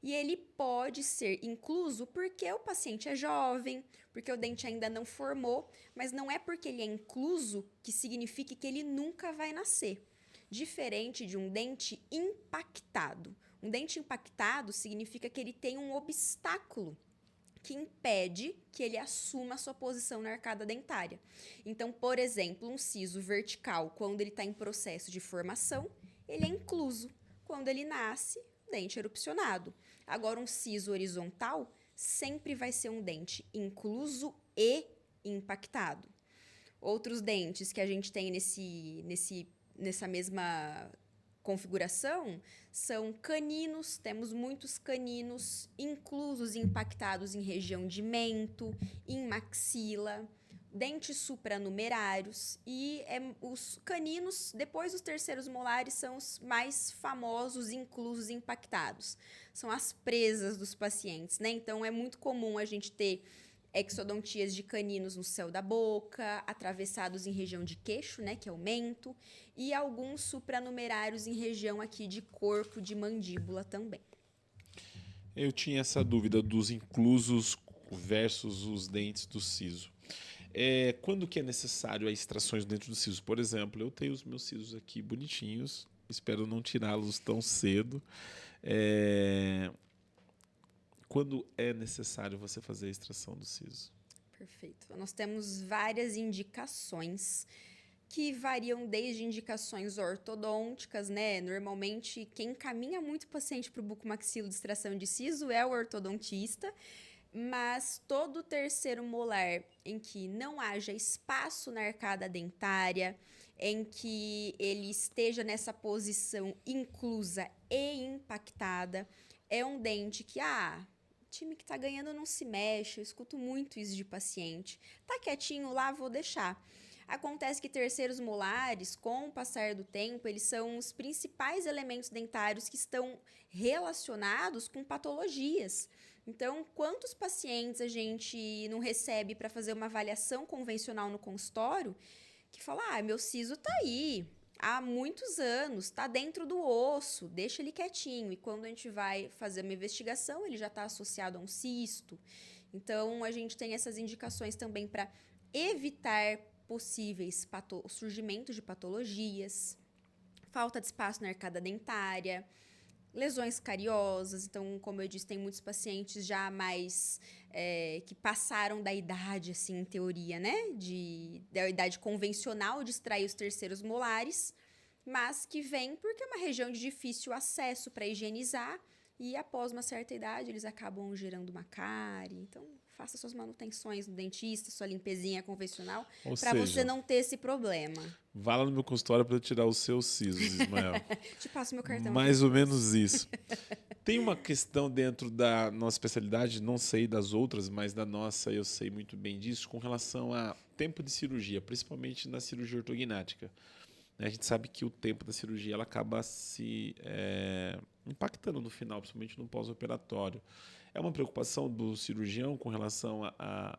E ele pode ser incluso porque o paciente é jovem, porque o dente ainda não formou, mas não é porque ele é incluso que significa que ele nunca vai nascer. Diferente de um dente impactado. Um dente impactado significa que ele tem um obstáculo que impede que ele assuma a sua posição na arcada dentária. Então, por exemplo, um siso vertical, quando ele está em processo de formação, ele é incluso. Quando ele nasce, dente erupcionado. Agora, um siso horizontal sempre vai ser um dente incluso e impactado. Outros dentes que a gente tem nessa mesma configuração são caninos. Temos muitos caninos inclusos e impactados em região de mento, em maxila, dentes supranumerários e os caninos, depois dos terceiros molares, são os mais famosos inclusos e impactados. São as presas dos pacientes, né? Então, é muito comum a gente ter exodontias de caninos no céu da boca, atravessados em região de queixo, né, que é o mento, e alguns supranumerários em região aqui de corpo, de mandíbula também. Eu tinha essa dúvida dos inclusos versus os dentes do siso. Quando que é necessário as extrações dentro do siso? Por exemplo, eu tenho os meus sisos aqui bonitinhos, espero não tirá-los tão cedo. Quando é necessário você fazer a extração do siso? Perfeito. Nós temos várias indicações que variam desde indicações ortodônticas, né? Normalmente, quem encaminha muito paciente para o bucomaxilo de extração de siso é o ortodontista. Mas todo terceiro molar em que não haja espaço na arcada dentária, em que ele esteja nessa posição inclusa e impactada, é um dente que, time que tá ganhando não se mexe, eu escuto muito isso de paciente. Tá quietinho lá, vou deixar. Acontece que terceiros molares, com o passar do tempo, eles são os principais elementos dentários que estão relacionados com patologias. Então, quantos pacientes a gente não recebe para fazer uma avaliação convencional no consultório que fala: meu siso tá aí há muitos anos, tá dentro do osso, deixa ele quietinho. E quando a gente vai fazer uma investigação, ele já está associado a um cisto. Então, a gente tem essas indicações também para evitar possíveis surgimentos de patologias, falta de espaço na arcada dentária, lesões cariosas. Então, como eu disse, tem muitos pacientes já mais que passaram da idade, assim, em teoria, né? Da idade convencional de extrair os terceiros molares, mas que vem porque é uma região de difícil acesso para higienizar e após uma certa idade eles acabam gerando uma cárie. Então, faça suas manutenções no dentista, sua limpezinha convencional, para você não ter esse problema. Vá lá no meu consultório para eu tirar os seus sisos, Ismael. Te passo meu cartão. Mais ou menos isso. Tem uma questão dentro da nossa especialidade, não sei das outras, mas da nossa eu sei muito bem disso, com relação a tempo de cirurgia, principalmente na cirurgia ortognática. A gente sabe que o tempo da cirurgia ela acaba se impactando no final, principalmente no pós-operatório. É uma preocupação do cirurgião com relação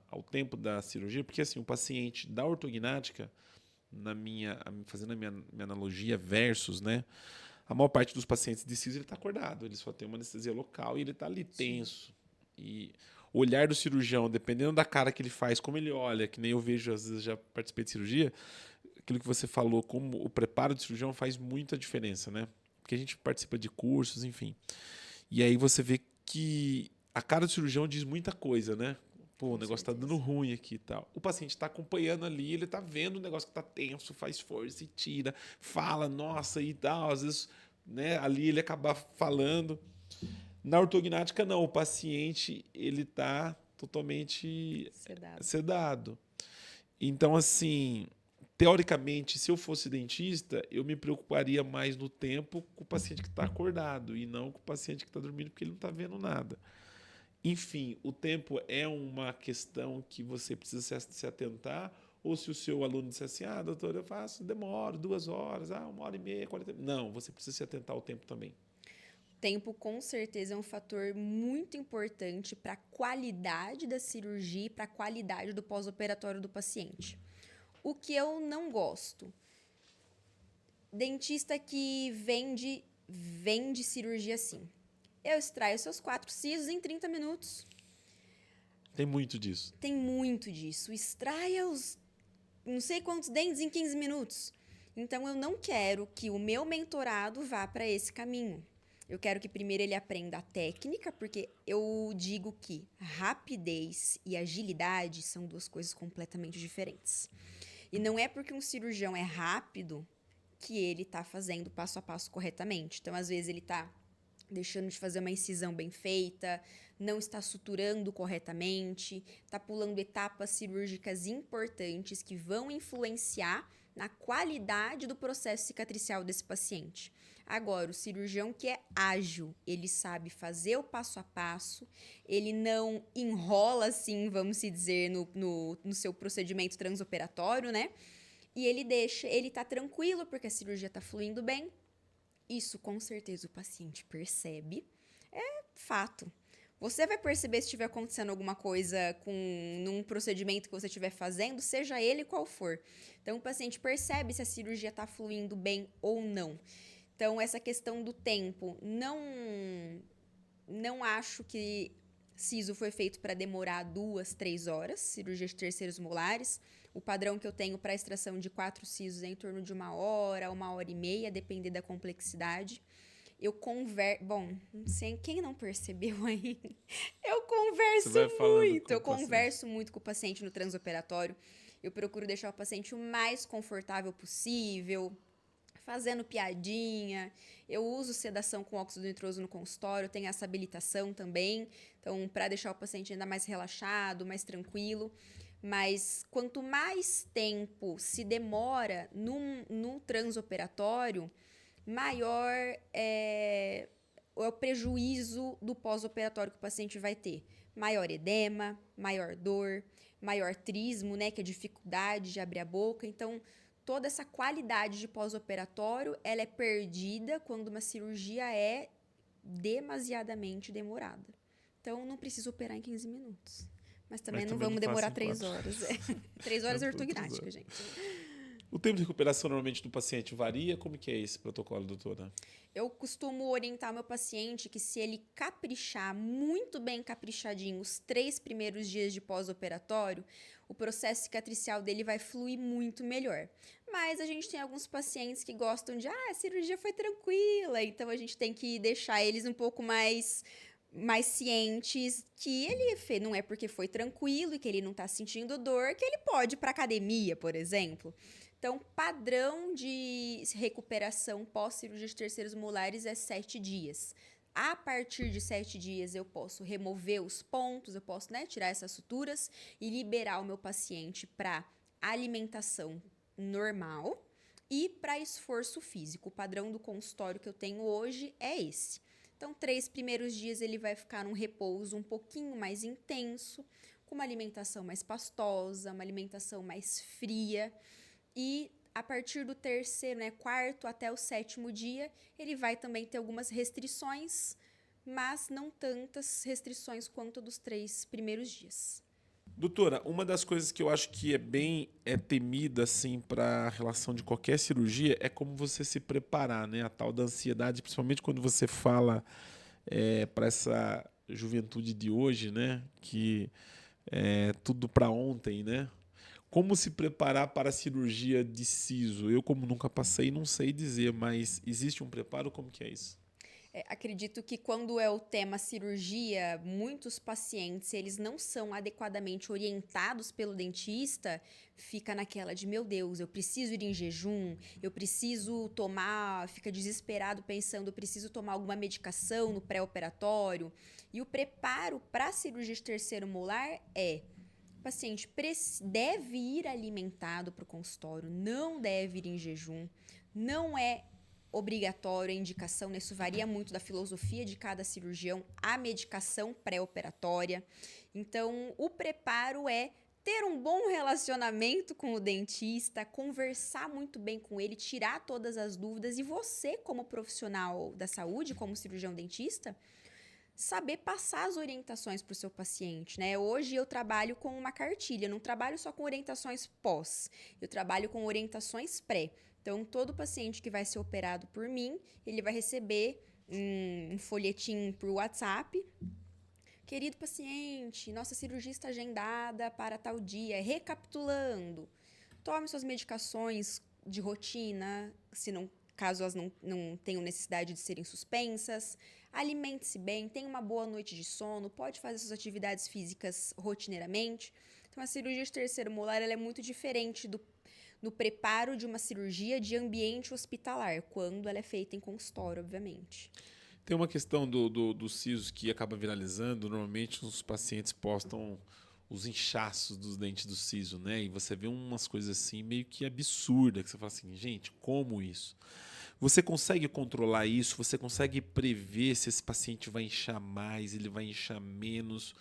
ao tempo da cirurgia, porque assim, o paciente da ortognática, fazendo a minha analogia versus, né, a maior parte dos pacientes de siso ele está acordado, ele só tem uma anestesia local e ele está ali tenso. Sim. E o olhar do cirurgião, dependendo da cara que ele faz, como ele olha, que nem eu vejo, às vezes já participei de cirurgia, aquilo que você falou, como o preparo do cirurgião faz muita diferença, né? Porque a gente participa de cursos, enfim. E aí você vê que a cara do cirurgião diz muita coisa, né? Pô, o negócio está dando ruim aqui e tal. O paciente está acompanhando ali, ele está vendo o negócio que está tenso, faz força e tira, fala, nossa, e tal. Às vezes, né, ali ele acaba falando. Na ortognática, não. O paciente, ele está totalmente sedado. Então, assim, teoricamente, se eu fosse dentista, eu me preocuparia mais no tempo com o paciente que está acordado e não com o paciente que está dormindo, porque ele não está vendo nada. Enfim, o tempo é uma questão que você precisa se atentar, ou se o seu aluno disser assim, doutor, eu demoro 2 horas, 1h30, 40 minutos. Não, você precisa se atentar ao tempo também. Tempo, com certeza, é um fator muito importante para a qualidade da cirurgia e para a qualidade do pós-operatório do paciente. O que eu não gosto? Dentista que vende cirurgia assim. Eu extraio seus 4 sisos em 30 minutos. Tem muito disso. Tem muito disso. Extraia os não sei quantos dentes em 15 minutos. Então, eu não quero que o meu mentorado vá para esse caminho. Eu quero que primeiro ele aprenda a técnica, porque eu digo que rapidez e agilidade são 2 coisas completamente diferentes. E não é porque um cirurgião é rápido que ele está fazendo passo a passo corretamente. Então, às vezes, ele está deixando de fazer uma incisão bem feita, não está suturando corretamente, está pulando etapas cirúrgicas importantes que vão influenciar na qualidade do processo cicatricial desse paciente. Agora, o cirurgião que é ágil, ele sabe fazer o passo a passo, ele não enrola, assim, vamos dizer, no seu procedimento transoperatório, né? E ele tá tranquilo porque a cirurgia tá fluindo bem. Isso, com certeza, o paciente percebe. É fato. Você vai perceber se estiver acontecendo alguma coisa num procedimento que você estiver fazendo, seja ele qual for. Então, o paciente percebe se a cirurgia está fluindo bem ou não. Então, essa questão do tempo, não acho que siso foi feito para demorar 2, 3 horas, cirurgia de terceiros molares. O padrão que eu tenho para extração de 4 sisos é em torno de 1 hora, 1h30, depender da complexidade. Eu converso... Bom, não sei quem não percebeu aí. Eu converso muito. Eu converso muito com o paciente no transoperatório. Eu procuro deixar o paciente o mais confortável possível. fazendo piadinha. Eu uso sedação com óxido nitroso no consultório, tem essa habilitação também. Então, para deixar o paciente ainda mais relaxado, mais tranquilo. Mas quanto mais tempo se demora no transoperatório, maior é o prejuízo do pós-operatório que o paciente vai ter. Maior edema, maior dor, maior trismo, né, que é a dificuldade de abrir a boca. Então, toda essa qualidade de pós-operatório, ela é perdida quando uma cirurgia é demasiadamente demorada. Então, não precisa operar em 15 minutos. Mas também não vamos demorar 3 horas. 3 horas é ortognática, gente. O tempo de recuperação normalmente do paciente varia? Como que é esse protocolo, doutora? Eu costumo orientar meu paciente que se ele caprichar muito bem caprichadinho os 3 primeiros dias de pós-operatório, o processo cicatricial dele vai fluir muito melhor. Mas a gente tem alguns pacientes que gostam de, a cirurgia foi tranquila, então a gente tem que deixar eles um pouco mais cientes que ele não é porque foi tranquilo e que ele não está sentindo dor que ele pode ir para academia, por exemplo. Então, padrão de recuperação pós-cirurgia de terceiros molares é 7 dias. A partir de 7 dias, eu posso remover os pontos, eu posso, tirar essas suturas e liberar o meu paciente para alimentação normal e para esforço físico. O padrão do consultório que eu tenho hoje é esse. Então, 3 primeiros dias ele vai ficar num repouso um pouquinho mais intenso, com uma alimentação mais pastosa, uma alimentação mais fria. E a partir do terceiro, quarto até o 7º dia, ele vai também ter algumas restrições, mas não tantas restrições quanto dos 3 primeiros dias. Doutora, uma das coisas que eu acho que é temida assim para a relação de qualquer cirurgia é como você se preparar, né? A tal da ansiedade, principalmente quando você fala para essa juventude de hoje, né? Que é tudo para ontem, né? Como se preparar para a cirurgia de siso? Eu, como nunca passei, não sei dizer, mas existe um preparo? Como que é isso? Acredito que quando é o tema cirurgia, muitos pacientes, eles não são adequadamente orientados pelo dentista, fica naquela de, meu Deus, eu preciso ir em jejum, eu preciso tomar, fica desesperado pensando, eu preciso tomar alguma medicação no pré-operatório. E o preparo para a cirurgia de terceiro molar o paciente deve ir alimentado para o consultório, não deve ir em jejum, não é obrigatório a indicação, isso varia muito da filosofia de cada cirurgião, a medicação pré-operatória. Então, o preparo é ter um bom relacionamento com o dentista, conversar muito bem com ele, tirar todas as dúvidas e você, como profissional da saúde, como cirurgião dentista, saber passar as orientações para o seu paciente, né? Hoje eu trabalho com uma cartilha, não trabalho só com orientações pós, eu trabalho com orientações pré. Então, todo paciente que vai ser operado por mim, ele vai receber um folhetim por WhatsApp. Querido paciente, nossa cirurgia está agendada para tal dia. Recapitulando, tome suas medicações de rotina, caso elas não tenham necessidade de serem suspensas. Alimente-se bem, tenha uma boa noite de sono, pode fazer suas atividades físicas rotineiramente. Então, a cirurgia de terceiro molar ela é muito diferente no preparo de uma cirurgia de ambiente hospitalar, quando ela é feita em consultório, obviamente. Tem uma questão do siso que acaba viralizando. Normalmente os pacientes postam os inchaços dos dentes do siso, né? E você vê umas coisas assim meio que absurdas, que você fala assim, gente, como isso? Você consegue controlar isso? Você consegue prever se esse paciente vai inchar mais, ele vai inchar menos?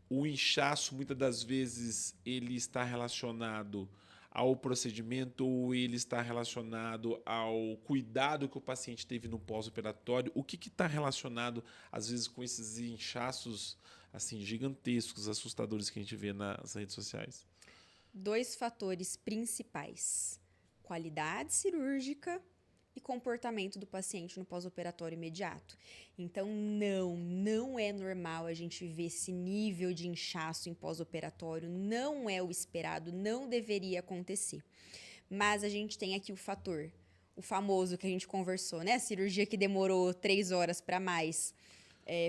O inchaço, muitas das vezes, ele está relacionado ao procedimento ou ele está relacionado ao cuidado que o paciente teve no pós-operatório? O que está relacionado, às vezes, com esses inchaços assim, gigantescos, assustadores que a gente vê nas redes sociais? 2 fatores principais: qualidade cirúrgica e comportamento do paciente no pós-operatório imediato. Então, não é normal a gente ver esse nível de inchaço em pós-operatório, não é o esperado, não deveria acontecer. Mas a gente tem aqui o famoso que a gente conversou, né? A cirurgia que demorou 3 horas para mais.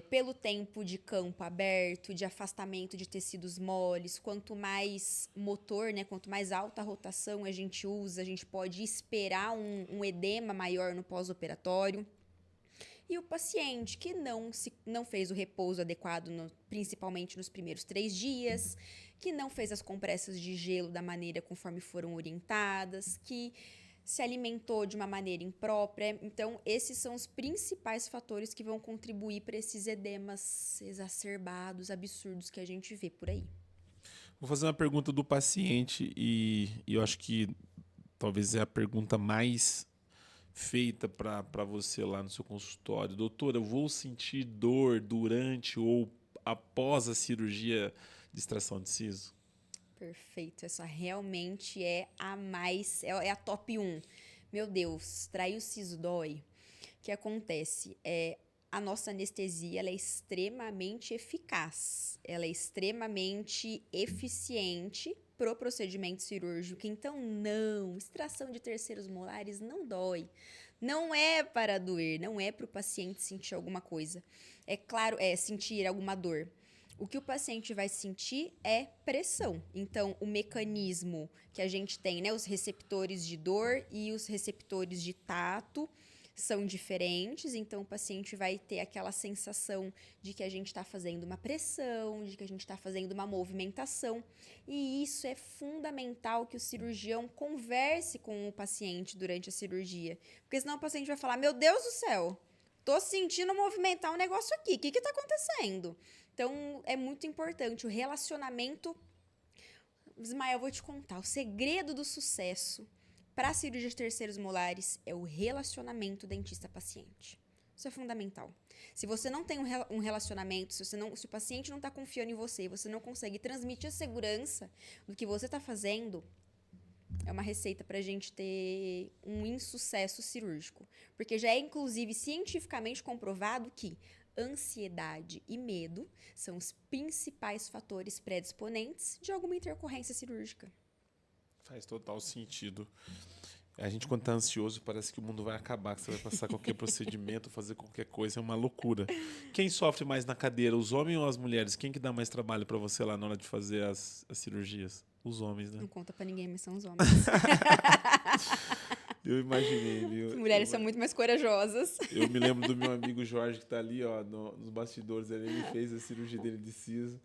Pelo tempo de campo aberto, de afastamento de tecidos moles, quanto mais motor, né, quanto mais alta a rotação a gente usa, a gente pode esperar um edema maior no pós-operatório. E o paciente que não fez o repouso adequado, principalmente nos primeiros 3 dias, que não fez as compressas de gelo da maneira conforme foram orientadas, que se alimentou de uma maneira imprópria. Então, esses são os principais fatores que vão contribuir para esses edemas exacerbados, absurdos que a gente vê por aí. Vou fazer uma pergunta do paciente e eu acho que talvez é a pergunta mais feita para você lá no seu consultório. Doutora, eu vou sentir dor durante ou após a cirurgia de extração de siso? Perfeito, essa realmente é a top 1. Meu Deus, extrair o siso dói. O que acontece? A nossa anestesia ela é extremamente eficaz, ela é extremamente eficiente pro procedimento cirúrgico. Então, não, extração de terceiros molares não dói. Não é para doer, não é para o paciente sentir alguma coisa. É claro, sentir alguma dor. O que o paciente vai sentir é pressão. Então, o mecanismo que a gente tem, né, os receptores de dor e os receptores de tato são diferentes. Então, o paciente vai ter aquela sensação de que a gente está fazendo uma pressão, de que a gente está fazendo uma movimentação. E isso é fundamental que o cirurgião converse com o paciente durante a cirurgia. Porque senão o paciente vai falar, meu Deus do céu, tô sentindo movimentar um negócio aqui, o que está acontecendo? Então, é muito importante o relacionamento. Ismael, eu vou te contar. O segredo do sucesso para a cirurgia de terceiros molares é o relacionamento dentista-paciente. Isso é fundamental. Se você não tem um relacionamento, se o paciente não está confiando em você, você não consegue transmitir a segurança do que você está fazendo, é uma receita para a gente ter um insucesso cirúrgico. Porque já é, inclusive, cientificamente comprovado que ansiedade e medo são os principais fatores predisponentes de alguma intercorrência cirúrgica. Faz total sentido. A gente, quando tá ansioso, parece que o mundo vai acabar, que você vai passar qualquer procedimento, fazer qualquer coisa, é uma loucura. Quem sofre mais na cadeira, os homens ou as mulheres? Quem que dá mais trabalho para você lá na hora de fazer as cirurgias? Os homens, né? Não conta para ninguém, mas são os homens. Eu imaginei, viu? As mulheres são muito mais corajosas. Eu me lembro do meu amigo Jorge, que tá ali, ó, nos bastidores. Ele fez a cirurgia dele de siso.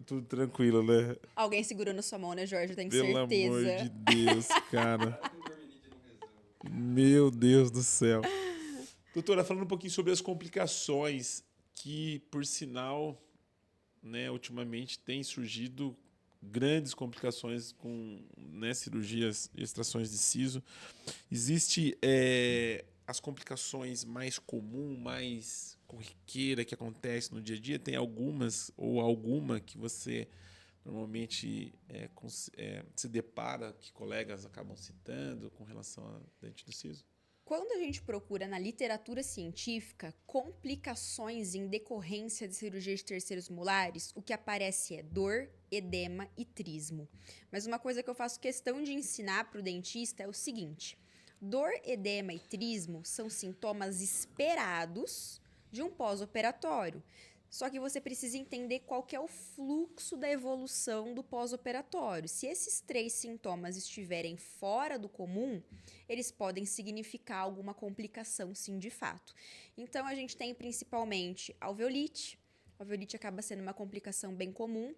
Tudo tranquilo, né? Alguém segurando sua mão, né, Jorge? Eu tenho Pelo certeza. amor de Deus, cara. Meu Deus do céu. Doutora, falando um pouquinho sobre as complicações que, por sinal, né, ultimamente tem surgido grandes complicações com, né, cirurgias e extrações de siso. Existe as complicações mais comuns, mais corriqueira que acontece no dia a dia? Tem algumas ou alguma que você normalmente se depara, que colegas acabam citando com relação a dente do siso? Quando a gente procura na literatura científica complicações em decorrência de cirurgia de terceiros molares, o que aparece é dor, edema e trismo. Mas uma coisa que eu faço questão de ensinar para o dentista é o seguinte: dor, edema e trismo são sintomas esperados de um pós-operatório. Só que você precisa entender qual que é o fluxo da evolução do pós-operatório. Se esses 3 sintomas estiverem fora do comum, eles podem significar alguma complicação, sim, de fato. Então, a gente tem principalmente alveolite. A alveolite acaba sendo uma complicação bem comum.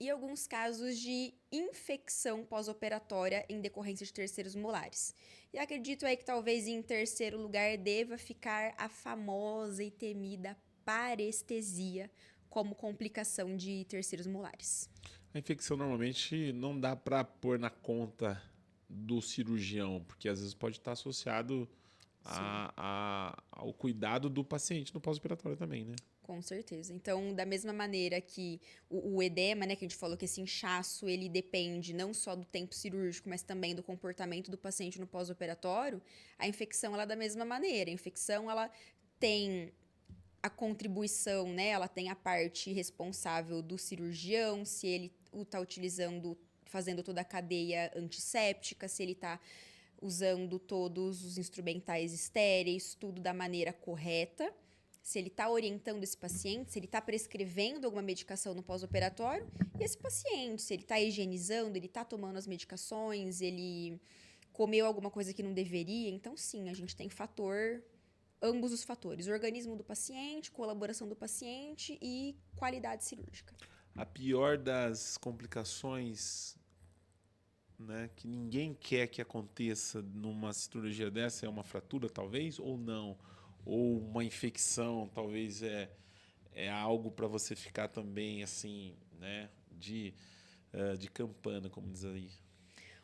E alguns casos de infecção pós-operatória em decorrência de terceiros molares. E acredito aí que talvez em terceiro lugar deva ficar a famosa e temida parestesia como complicação de terceiros molares. A infecção normalmente não dá para pôr na do cirurgião, porque às vezes pode estar associado ao cuidado do paciente no pós-operatório também, né? Com certeza. Então, da mesma maneira que o edema, né, que a gente falou que esse inchaço, ele depende não só do tempo cirúrgico, mas também do comportamento do paciente no pós-operatório, a infecção, ela é da mesma maneira. A infecção, ela tem a contribuição, né, ela tem a parte responsável do cirurgião, se ele está fazendo toda a cadeia antisséptica, se ele está usando todos os instrumentais estéreis, tudo da maneira correta. se ele está orientando esse paciente, se ele está prescrevendo alguma medicação no pós-operatório, e esse paciente, se ele está higienizando, ele está tomando as medicações, ele comeu alguma coisa que não deveria. Então, sim, a gente tem ambos os fatores: organismo do paciente, colaboração do paciente e qualidade cirúrgica. A pior das complicações, né, que ninguém quer que aconteça numa cirurgia dessa é uma fratura, talvez, ou não? Ou uma infecção, talvez é algo para você ficar também assim, né, de campana, como diz aí.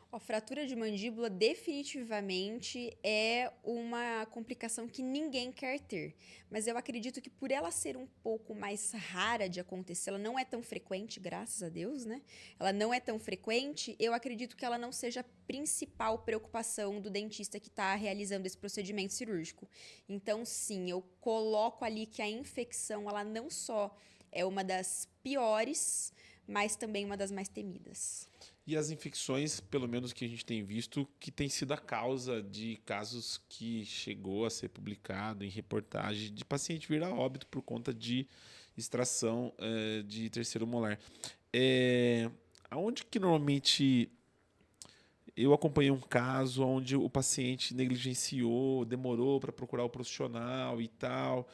A fratura de mandíbula definitivamente é uma complicação que ninguém quer ter. Mas eu acredito que por ela ser um pouco mais rara de acontecer, ela não é tão frequente, graças a Deus, né? Ela não é tão frequente, eu acredito que ela não seja a principal preocupação do dentista que está realizando esse procedimento cirúrgico. Então, sim, eu coloco ali que a infecção, ela não só é uma das piores, mas também uma das mais temidas. E as infecções, pelo menos que a gente tem visto, que tem sido a causa de casos que chegou a ser publicado em reportagem de paciente vir a óbito por conta de extração de terceiro molar. Aonde que normalmente eu acompanhei um caso onde o paciente negligenciou, demorou para procurar o profissional e tal.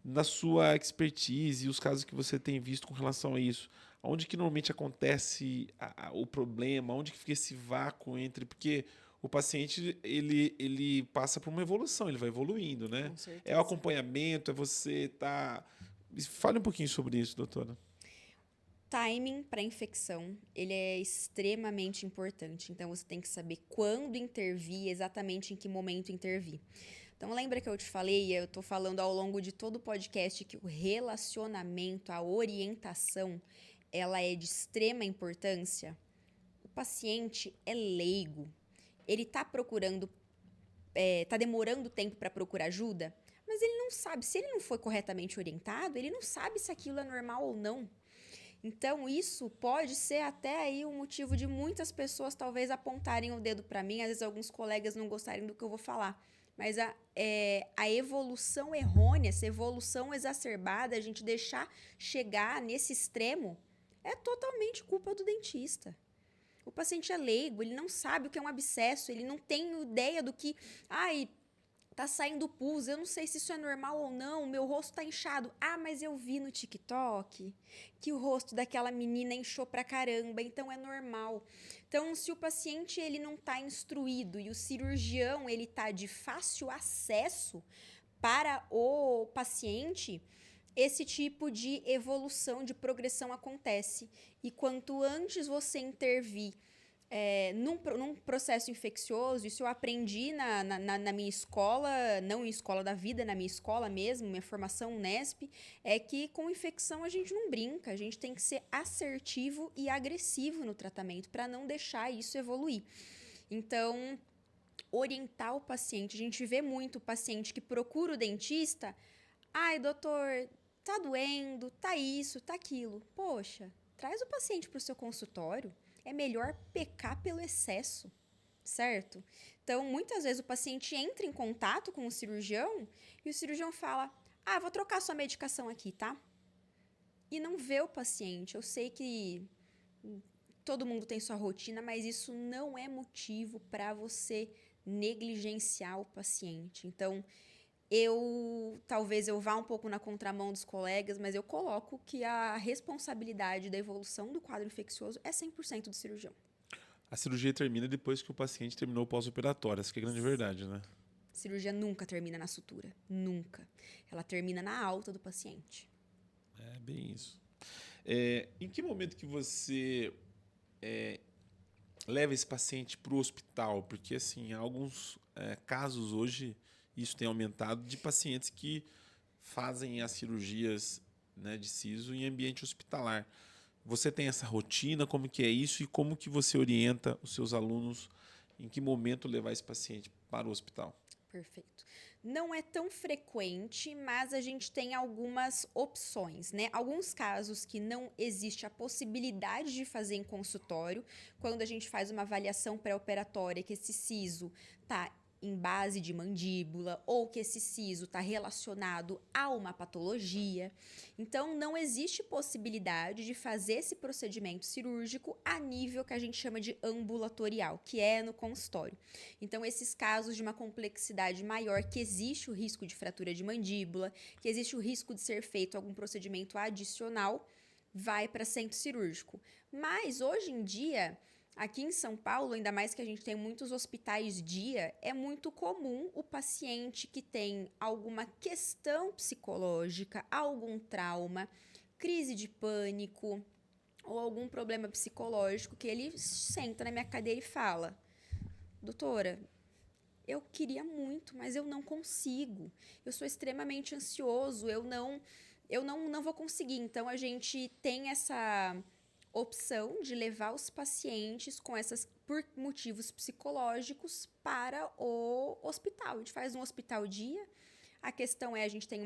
Na sua expertise e os casos que você tem visto com relação a isso, onde que normalmente acontece o problema, onde que fica esse vácuo entre... Porque o paciente, ele passa por uma evolução, ele vai evoluindo, né? Com certeza. É o acompanhamento, é você tá... Fale um pouquinho sobre isso, doutora. Timing para infecção, ele é extremamente importante. Então, você tem que saber quando intervir, exatamente em que momento intervir. Então, lembra que eu te falei, eu estou falando ao longo de todo o podcast, que o relacionamento, a orientação, ela é de extrema importância? O paciente é leigo. Ele está procurando, está demorando tempo para procurar ajuda, mas ele não sabe. Se ele não foi corretamente orientado, ele não sabe se aquilo é normal ou não. Então, isso pode ser até aí um motivo de muitas pessoas talvez apontarem o dedo para mim, às vezes alguns colegas não gostarem do que eu vou falar. Mas a evolução errônea, essa evolução exacerbada, a gente deixar chegar nesse extremo, é totalmente culpa do dentista. O paciente é leigo, ele não sabe o que é um abscesso, ele não tem ideia do que... tá saindo pus, eu não sei se isso é normal ou não, meu rosto tá inchado. Ah, mas eu vi no TikTok que o rosto daquela menina inchou pra caramba, então é normal. Então, se o paciente ele não tá instruído e o cirurgião ele tá de fácil acesso para o paciente, esse tipo de evolução, de progressão acontece. E quanto antes você intervir num processo infeccioso, isso eu aprendi na minha escola, não em escola da vida, na minha escola mesmo, minha formação Unesp, é que com infecção a gente não brinca, a gente tem que ser assertivo e agressivo no tratamento para não deixar isso evoluir. Então, orientar o paciente, a gente vê muito o paciente que procura o dentista, ai, doutor, tá doendo, tá isso, tá aquilo. Poxa, traz o paciente para o seu consultório. É melhor pecar pelo excesso, certo? Então, muitas vezes o paciente entra em contato com o cirurgião e o cirurgião fala, vou trocar sua medicação aqui, tá? E não vê o paciente. Eu sei que todo mundo tem sua rotina, mas isso não é motivo para você negligenciar o paciente. Então, talvez eu vá um pouco na contramão dos colegas, mas eu coloco que a responsabilidade da evolução do quadro infeccioso é 100% do cirurgião. A cirurgia termina depois que o paciente terminou o pós-operatório, essa que é a grande verdade, né? A cirurgia nunca termina na sutura, nunca. Ela termina na alta do paciente. É bem isso. Em que momento que você leva esse paciente para o hospital? Porque, assim, há alguns casos hoje, isso tem aumentado, de pacientes que fazem as cirurgias, né, de siso em ambiente hospitalar. Você tem essa rotina? Como que é isso? E como que você orienta os seus alunos em que momento levar esse paciente para o hospital? Perfeito. Não é tão frequente, mas a gente tem algumas opções, né? Alguns casos que não existe a possibilidade de fazer em consultório, quando a gente faz uma avaliação pré-operatória que esse siso tá em base de mandíbula ou que esse siso está relacionado a uma patologia. Então, não existe possibilidade de fazer esse procedimento cirúrgico a nível que a gente chama de ambulatorial, que é no consultório. Então, esses casos de uma complexidade maior, que existe o risco de fratura de mandíbula, que existe o risco de ser feito algum procedimento adicional, vai para centro cirúrgico. Mas, hoje em dia, aqui em São Paulo, ainda mais que a gente tem muitos hospitais dia, é muito comum o paciente que tem alguma questão psicológica, algum trauma, crise de pânico ou algum problema psicológico, que ele senta na minha cadeira e fala: doutora, eu queria muito, mas eu não consigo. Eu sou extremamente ansioso, eu não vou conseguir. Então, a gente tem essa opção de levar os pacientes por motivos psicológicos para o hospital. A gente faz um hospital dia. A questão é, a gente tem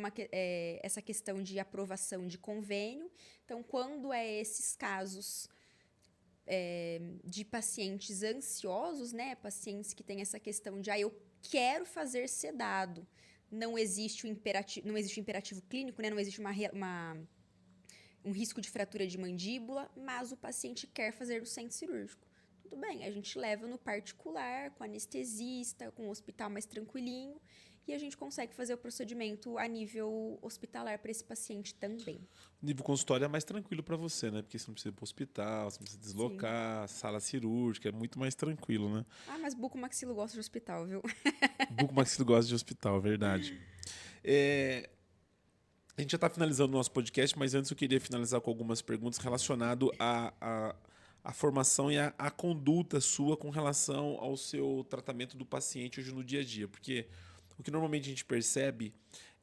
essa questão de aprovação de convênio. Então, quando esses casos de pacientes ansiosos, né? Pacientes que têm essa questão de, eu quero fazer sedado. Não existe o imperativo clínico, né? Não existe um risco de fratura de mandíbula, mas o paciente quer fazer no centro cirúrgico. Tudo bem, a gente leva no particular, com anestesista, com um hospital mais tranquilinho, e a gente consegue fazer o procedimento a nível hospitalar para esse paciente também. O nível consultório é mais tranquilo para você, né? Porque você não precisa ir para o hospital, você não precisa deslocar, sala cirúrgica, é muito mais tranquilo, né? Mas bucomaxilo gosta de hospital, viu? Bucomaxilo gosta de hospital, verdade. A gente já está finalizando o nosso podcast, mas antes eu queria finalizar com algumas perguntas relacionadas à formação e à conduta sua com relação ao seu tratamento do paciente hoje no dia a dia. Porque o que normalmente a gente percebe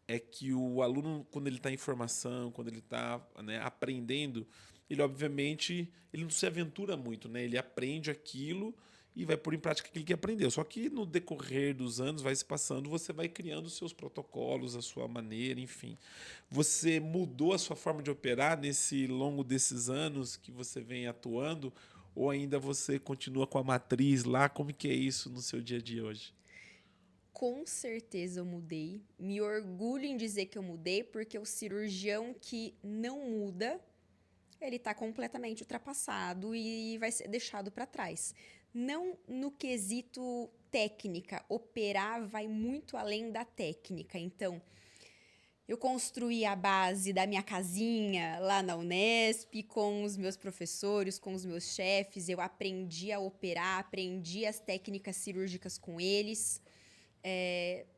é que o aluno, quando ele está em formação, quando ele está, né, aprendendo, ele obviamente ele não se aventura muito, né? Ele aprende aquilo e vai pôr em prática aquilo que aprendeu. Só que no decorrer dos anos vai se passando, você vai criando os seus protocolos, a sua maneira, enfim. Você mudou a sua forma de operar nesse longo desses anos que você vem atuando, ou ainda você continua com a matriz lá? Como que é isso no seu dia a dia hoje? Com certeza eu mudei. Me orgulho em dizer que eu mudei, porque o cirurgião que não muda, ele está completamente ultrapassado e vai ser deixado para trás. Não no quesito técnica, operar vai muito além da técnica. Então, eu construí a base da minha casinha lá na Unesp, com os meus professores, com os meus chefes. Eu aprendi a operar, aprendi as técnicas cirúrgicas com eles.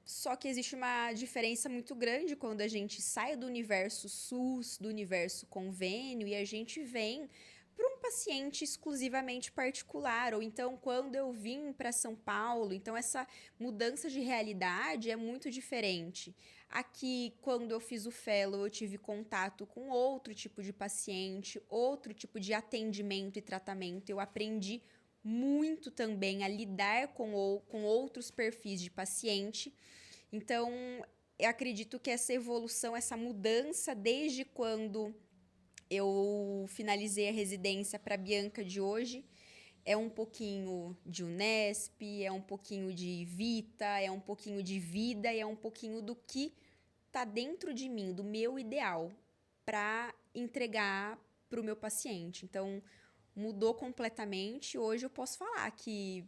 Só que existe uma diferença muito grande quando a gente sai do universo SUS, do universo convênio, e a gente vem para um paciente exclusivamente particular. Ou então, quando eu vim para São Paulo, então essa mudança de realidade é muito diferente. Aqui, quando eu fiz o fellow, eu tive contato com outro tipo de paciente, outro tipo de atendimento e tratamento. Eu aprendi muito também a lidar com outros perfis de paciente. Então, eu acredito que essa evolução, essa mudança, desde quando eu finalizei a residência para a Bianca de hoje, é um pouquinho de Unesp, é um pouquinho de Vita, é um pouquinho de vida, é um pouquinho do que está dentro de mim, do meu ideal, para entregar para o meu paciente. Então, mudou completamente. Hoje eu posso falar que,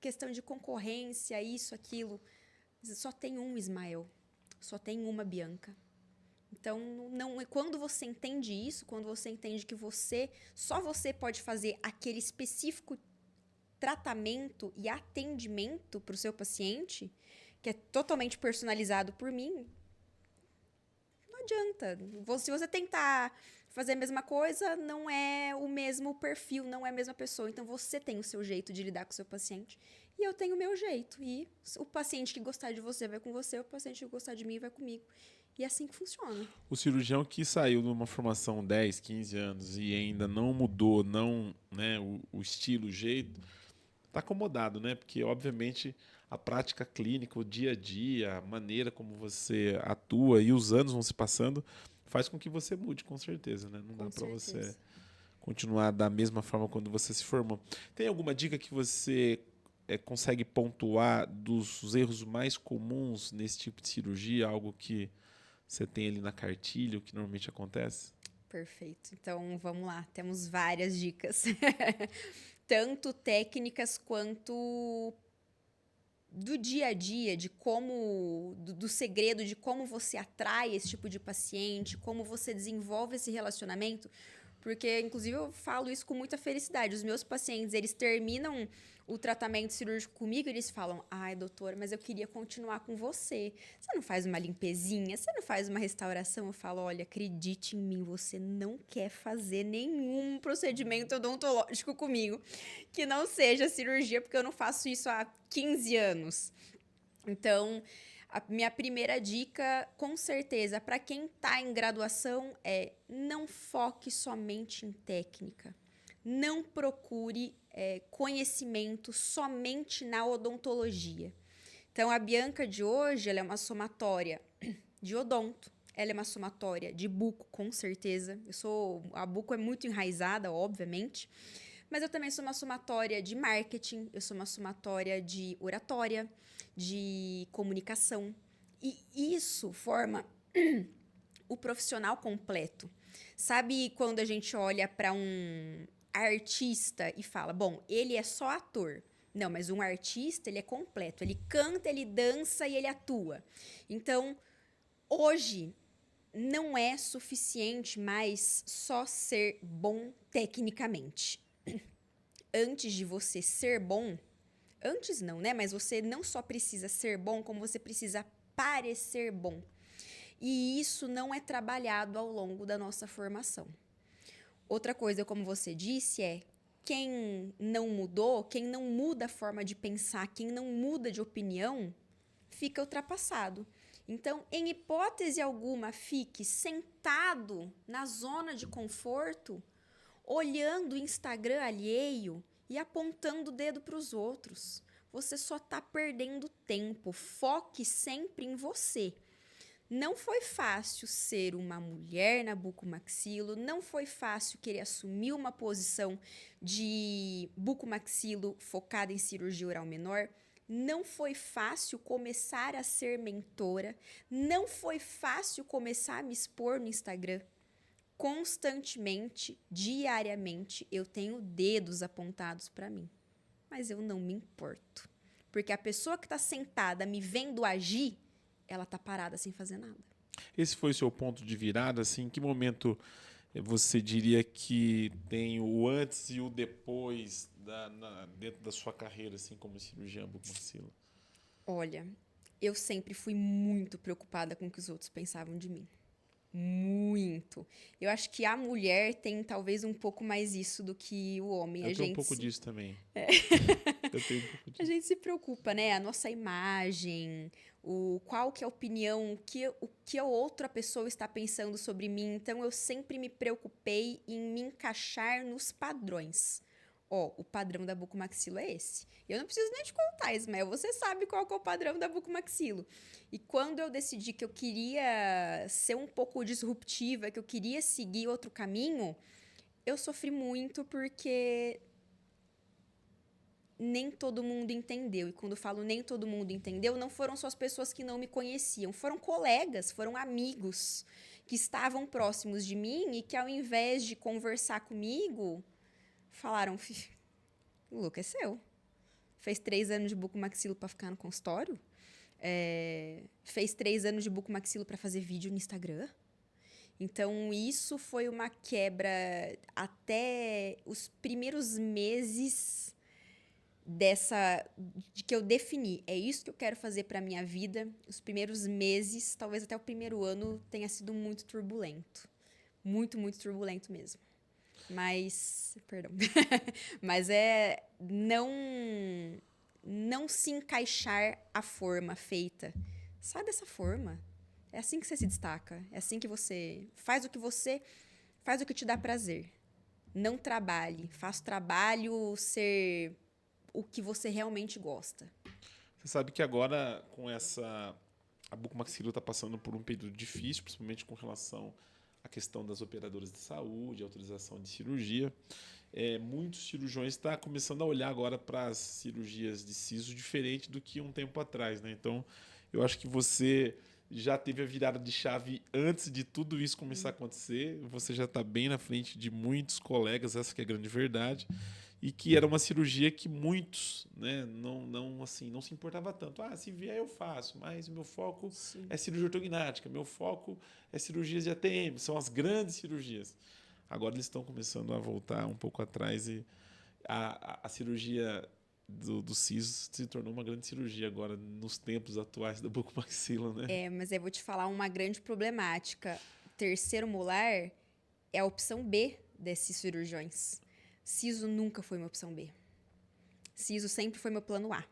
questão de concorrência, isso, aquilo, só tem um Ismael, só tem uma Bianca. Então, quando você entende isso, quando você entende que só você pode fazer aquele específico tratamento e atendimento para o seu paciente, que é totalmente personalizado por mim, não adianta. Se você tentar fazer a mesma coisa, não é o mesmo perfil, não é a mesma pessoa. Então, você tem o seu jeito de lidar com o seu paciente e eu tenho o meu jeito. E o paciente que gostar de você vai com você, o paciente que gostar de mim vai comigo. E é assim que funciona. O cirurgião que saiu de uma formação 10, 15 anos e ainda não mudou, né, o estilo, o jeito, está acomodado, né? Porque, obviamente, a prática clínica, o dia a dia, a maneira como você atua e os anos vão se passando, faz com que você mude, com certeza, né? Não dá para você continuar da mesma forma quando você se formou. Tem alguma dica que você consegue pontuar dos erros mais comuns nesse tipo de cirurgia, algo que você tem ali na cartilha, o que normalmente acontece? Perfeito. Então, vamos lá. Temos várias dicas. Tanto técnicas quanto do dia a dia, de como, do segredo de como você atrai esse tipo de paciente, como você desenvolve esse relacionamento, porque, inclusive, eu falo isso com muita felicidade. Os meus pacientes, eles terminam o tratamento cirúrgico comigo e eles falam: ai, doutora, mas eu queria continuar com você. Você não faz uma limpezinha? Você não faz uma restauração? Eu falo: olha, acredite em mim, você não quer fazer nenhum procedimento odontológico comigo que não seja cirurgia, porque eu não faço isso há 15 anos. Então, a minha primeira dica, com certeza, para quem está em graduação é: não foque somente em técnica. Não procure conhecimento somente na odontologia. Então, a Bianca de hoje, ela é uma somatória de odonto. Ela é uma somatória de buco, com certeza. A buco é muito enraizada, obviamente. Mas eu também sou uma somatória de marketing, eu sou uma somatória de oratória, de comunicação. E isso forma o profissional completo. Sabe quando a gente olha para um artista e fala: bom, ele é só ator. Não, mas um artista, ele é completo. Ele canta, ele dança e ele atua. Então, hoje, não é suficiente mais só ser bom tecnicamente. Antes de você ser bom, antes não, né? Mas você não só precisa ser bom, como você precisa parecer bom. E isso não é trabalhado ao longo da nossa formação. Outra coisa, como você disse, é: quem não mudou, quem não muda a forma de pensar, quem não muda de opinião, fica ultrapassado. Então, em hipótese alguma, fique sentado na zona de conforto, olhando o Instagram alheio e apontando o dedo para os outros. Você só está perdendo tempo. Foque sempre em você. Não foi fácil ser uma mulher na bucomaxilo, não foi fácil querer assumir uma posição de bucomaxilo focada em cirurgia oral menor, não foi fácil começar a ser mentora, não foi fácil começar a me expor no Instagram. Constantemente, diariamente, eu tenho dedos apontados para mim, mas eu não me importo, porque a pessoa que está sentada me vendo agir, ela tá parada sem fazer nada. Esse foi o seu ponto de virada, assim, em que momento você diria que tem o antes e o depois dentro da sua carreira, assim, como cirurgião bucomaxilo? Olha, eu sempre fui muito preocupada com o que os outros pensavam de mim. Muito. Eu acho que a mulher tem talvez um pouco mais isso do que o homem. Eu tenho um pouco disso também. Eu tenho um pouco A disso. gente se preocupa, né? A nossa imagem, qual que é a opinião, o que a outra pessoa está pensando sobre mim. Então, eu sempre me preocupei em me encaixar nos padrões. Ó, o padrão da bucomaxilo é esse. Eu não preciso nem te contar, Ismael, você sabe qual que é o padrão da bucomaxilo. E quando eu decidi que eu queria ser um pouco disruptiva, que eu queria seguir outro caminho, eu sofri muito porque nem todo mundo entendeu. E quando eu falo nem todo mundo entendeu, não foram só as pessoas que não me conheciam, foram colegas, foram amigos que estavam próximos de mim e que, ao invés de conversar comigo, falaram: o look é seu. Fez 3 anos de bucomaxilo para ficar no consultório? Fez 3 anos de bucomaxilo para fazer vídeo no Instagram? Então, isso foi uma quebra até os primeiros meses de que eu defini, é isso que eu quero fazer para minha vida. Os primeiros meses, talvez até o primeiro ano, tenha sido muito turbulento. Muito, muito turbulento mesmo. Mas, perdão. Mas é não se encaixar a forma feita. Sai dessa forma. É assim que você se destaca. É assim que você faz o que te dá prazer. Não trabalhe. Faça o trabalho ser o que você realmente gosta. Você sabe que agora, a bucomaxilo está passando por um período difícil, principalmente com relação à questão das operadoras de saúde, autorização de cirurgia. muitos cirurgiões estão começando a olhar agora para as cirurgias de siso diferente do que um tempo atrás, né? Então, eu acho que você já teve a virada de chave antes de tudo isso começar a acontecer. Você já está bem na frente de muitos colegas, essa que é a grande verdade. E que era uma cirurgia que muitos, né, assim, não se importava tanto. Ah, se vier eu faço, mas meu foco Sim. é cirurgia ortognática, meu foco é cirurgias de ATM, são as grandes cirurgias. Agora eles estão começando a voltar um pouco atrás e a cirurgia do siso se tornou uma grande cirurgia agora nos tempos atuais da bucomaxila, né? Mas eu vou te falar uma grande problemática. Terceiro molar é a opção B desses cirurgiões. Siso nunca foi uma opção B. Siso sempre foi meu plano A.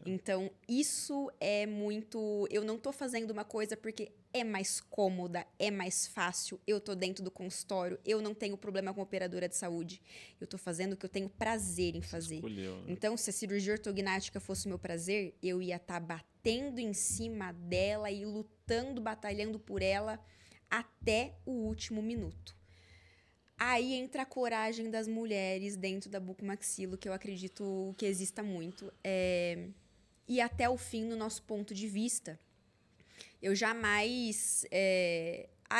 Então, isso é muito... Eu não tô fazendo uma coisa porque é mais cômoda, é mais fácil, eu tô dentro do consultório, eu não tenho problema com operadora de saúde. Eu tô fazendo o que eu tenho prazer em fazer. Escolheu, né? Então, se a cirurgia ortognática fosse o meu prazer, eu ia estar batendo em cima dela e lutando, batalhando por ela até o último minuto. Aí entra a coragem das mulheres dentro da bucomaxilo, que eu acredito que exista muito. E até o fim, no nosso ponto de vista. Eu jamais...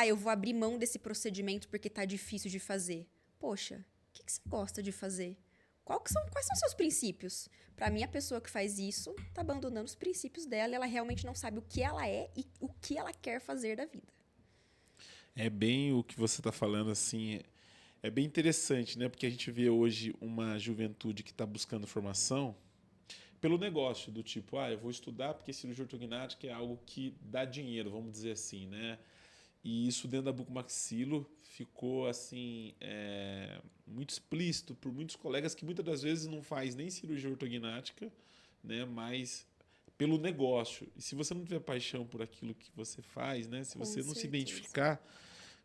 eu vou abrir mão desse procedimento porque tá difícil de fazer. Poxa, o que você gosta de fazer? Quais são os seus princípios? Para mim, a pessoa que faz isso tá abandonando os princípios dela e ela realmente não sabe o que ela é e o que ela quer fazer da vida. É bem o que você está falando, assim, é bem interessante, né? Porque a gente vê hoje uma juventude que está buscando formação pelo negócio, do tipo, eu vou estudar porque cirurgia ortognática é algo que dá dinheiro, vamos dizer assim, né? E isso dentro da bucomaxilo ficou assim muito explícito por muitos colegas que muitas das vezes não faz nem cirurgia ortognática, né? Mas pelo negócio. E se você não tiver paixão por aquilo que você faz, né? Se você não se identificar,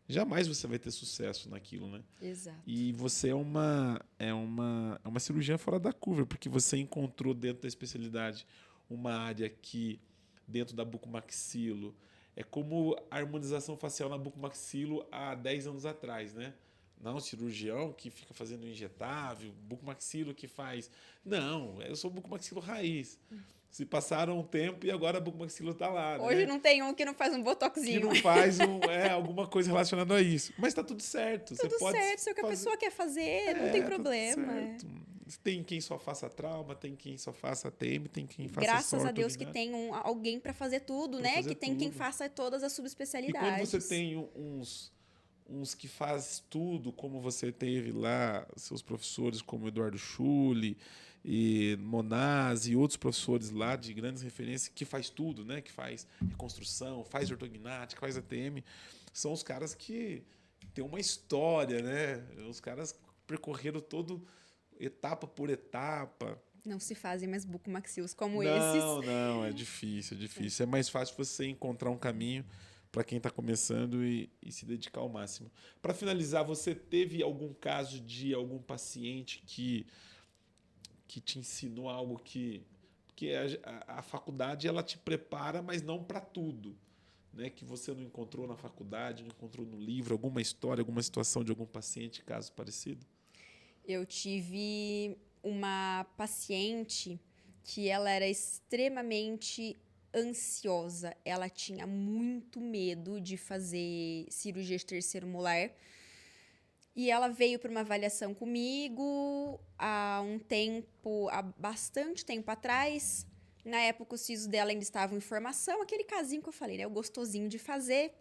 jamais você vai ter sucesso naquilo, né? Exato. E você é uma cirurgiã fora da curva, porque você encontrou dentro da especialidade uma área que, dentro da bucomaxilo, é como a harmonização facial na bucomaxilo há 10 anos atrás, né? Não, cirurgião que fica fazendo injetável, bucomaxilo que faz... Não, eu sou bucomaxilo raiz. Se passaram um tempo e agora a bucomaxilo está lá, Hoje né? não tem um que não faz um botoxinho. Que não faz alguma coisa relacionada a isso. Mas está tudo certo. Tudo você pode certo, se é o que a pessoa quer fazer, não tem problema. Tá certo. Tem quem só faça trauma, tem quem só faça TM, tem quem faça Graças só a Deus que ortognática. tem alguém para fazer tudo, Pra né? fazer Que tem quem tudo. faça todas as E subespecialidades. quando você tem uns que faz tudo, como você teve lá, seus professores como Eduardo Schulli e Monaz e outros professores lá de grandes referências que faz tudo, né? Que faz reconstrução, faz ortognática, faz ATM, são os caras que têm uma história, né? Os caras percorreram todo etapa por etapa. Não se fazem mais bucomaxilos como esses. Não, é difícil, é difícil. É mais fácil você encontrar um caminho para quem está começando e se dedicar ao máximo. Para finalizar, você teve algum caso de algum paciente que te ensinou algo que a faculdade ela te prepara, mas não para tudo, né? Que você não encontrou na faculdade, não encontrou no livro, alguma história, alguma situação de algum paciente, caso parecido? Eu tive uma paciente que ela era extremamente ansiosa. Ela tinha muito medo de fazer cirurgia de terceiro molar. E ela veio para uma avaliação comigo há bastante tempo atrás. Na época, os sisos dela ainda estavam em formação. Aquele casinho que eu falei, né? O gostosinho de fazer.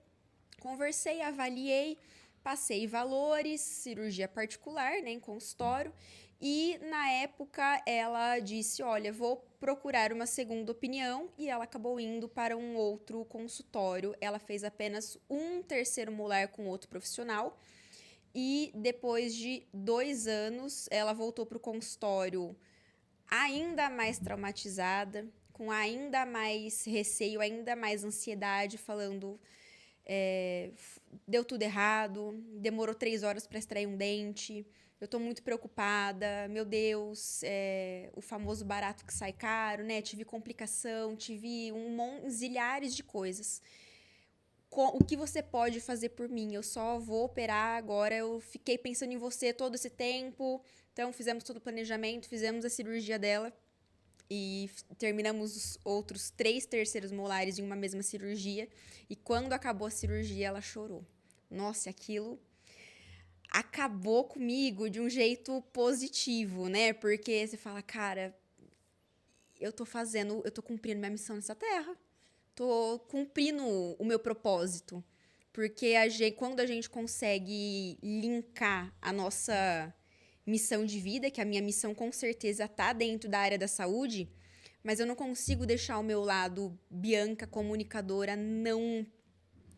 Conversei, avaliei, passei valores, cirurgia particular, né? Em consultório. E, na época, ela disse, olha, vou procurar uma segunda opinião. E ela acabou indo para um outro consultório. Ela fez apenas um terceiro molar com outro profissional. E depois de 2 anos, ela voltou para o consultório ainda mais traumatizada, com ainda mais receio, ainda mais ansiedade, falando deu tudo errado, demorou 3 horas para extrair um dente, eu tô muito preocupada, meu Deus, o famoso barato que sai caro, né? Tive complicação, tive zilhares de coisas. o que você pode fazer por mim? Eu só vou operar agora. Eu fiquei pensando em você todo esse tempo. Então, fizemos todo o planejamento, fizemos a cirurgia dela. E terminamos os outros 3 terceiros molares em uma mesma cirurgia. E quando acabou a cirurgia, ela chorou. Nossa, aquilo acabou comigo de um jeito positivo, né? Porque você fala, cara, eu tô cumprindo minha missão nessa terra. Tô cumprindo o meu propósito. Porque quando a gente consegue linkar a nossa missão de vida, que a minha missão com certeza tá dentro da área da saúde, mas eu não consigo deixar o meu lado Bianca comunicadora não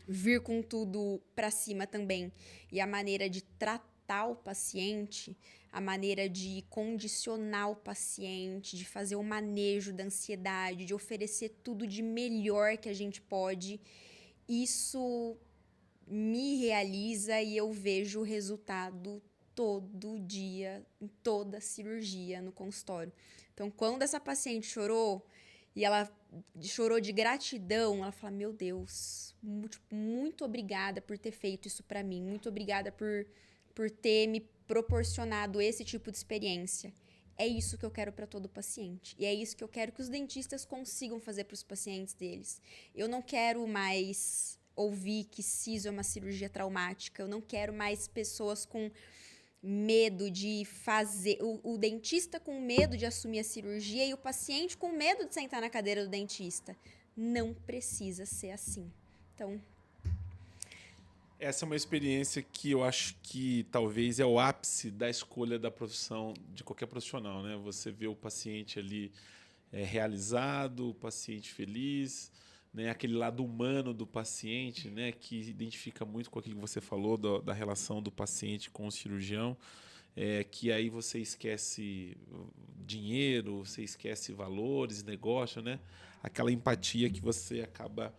vir com tudo pra cima também. E a maneira de tratar o paciente, a maneira de condicionar o paciente, de fazer o manejo da ansiedade, de oferecer tudo de melhor que a gente pode, isso me realiza e eu vejo o resultado todo dia, em toda cirurgia no consultório. Então, quando essa paciente chorou e ela chorou de gratidão, ela fala: meu Deus, muito obrigada por ter feito isso pra mim, muito obrigada por ter me proporcionado esse tipo de experiência. É isso que eu quero para todo paciente. E é isso que eu quero que os dentistas consigam fazer para os pacientes deles. Eu não quero mais ouvir que siso é uma cirurgia traumática. Eu não quero mais pessoas com medo de fazer. O dentista com medo de assumir a cirurgia e o paciente com medo de sentar na cadeira do dentista. Não precisa ser assim. Então, Essa é uma experiência que eu acho que talvez é o ápice da escolha da profissão de qualquer profissional, né? Você vê o paciente ali realizado, o paciente feliz, né? Aquele lado humano do paciente, né? Que identifica muito com aquilo que você falou da relação do paciente com o cirurgião, que aí você esquece dinheiro, você esquece valores, negócio, né? Aquela empatia que você acaba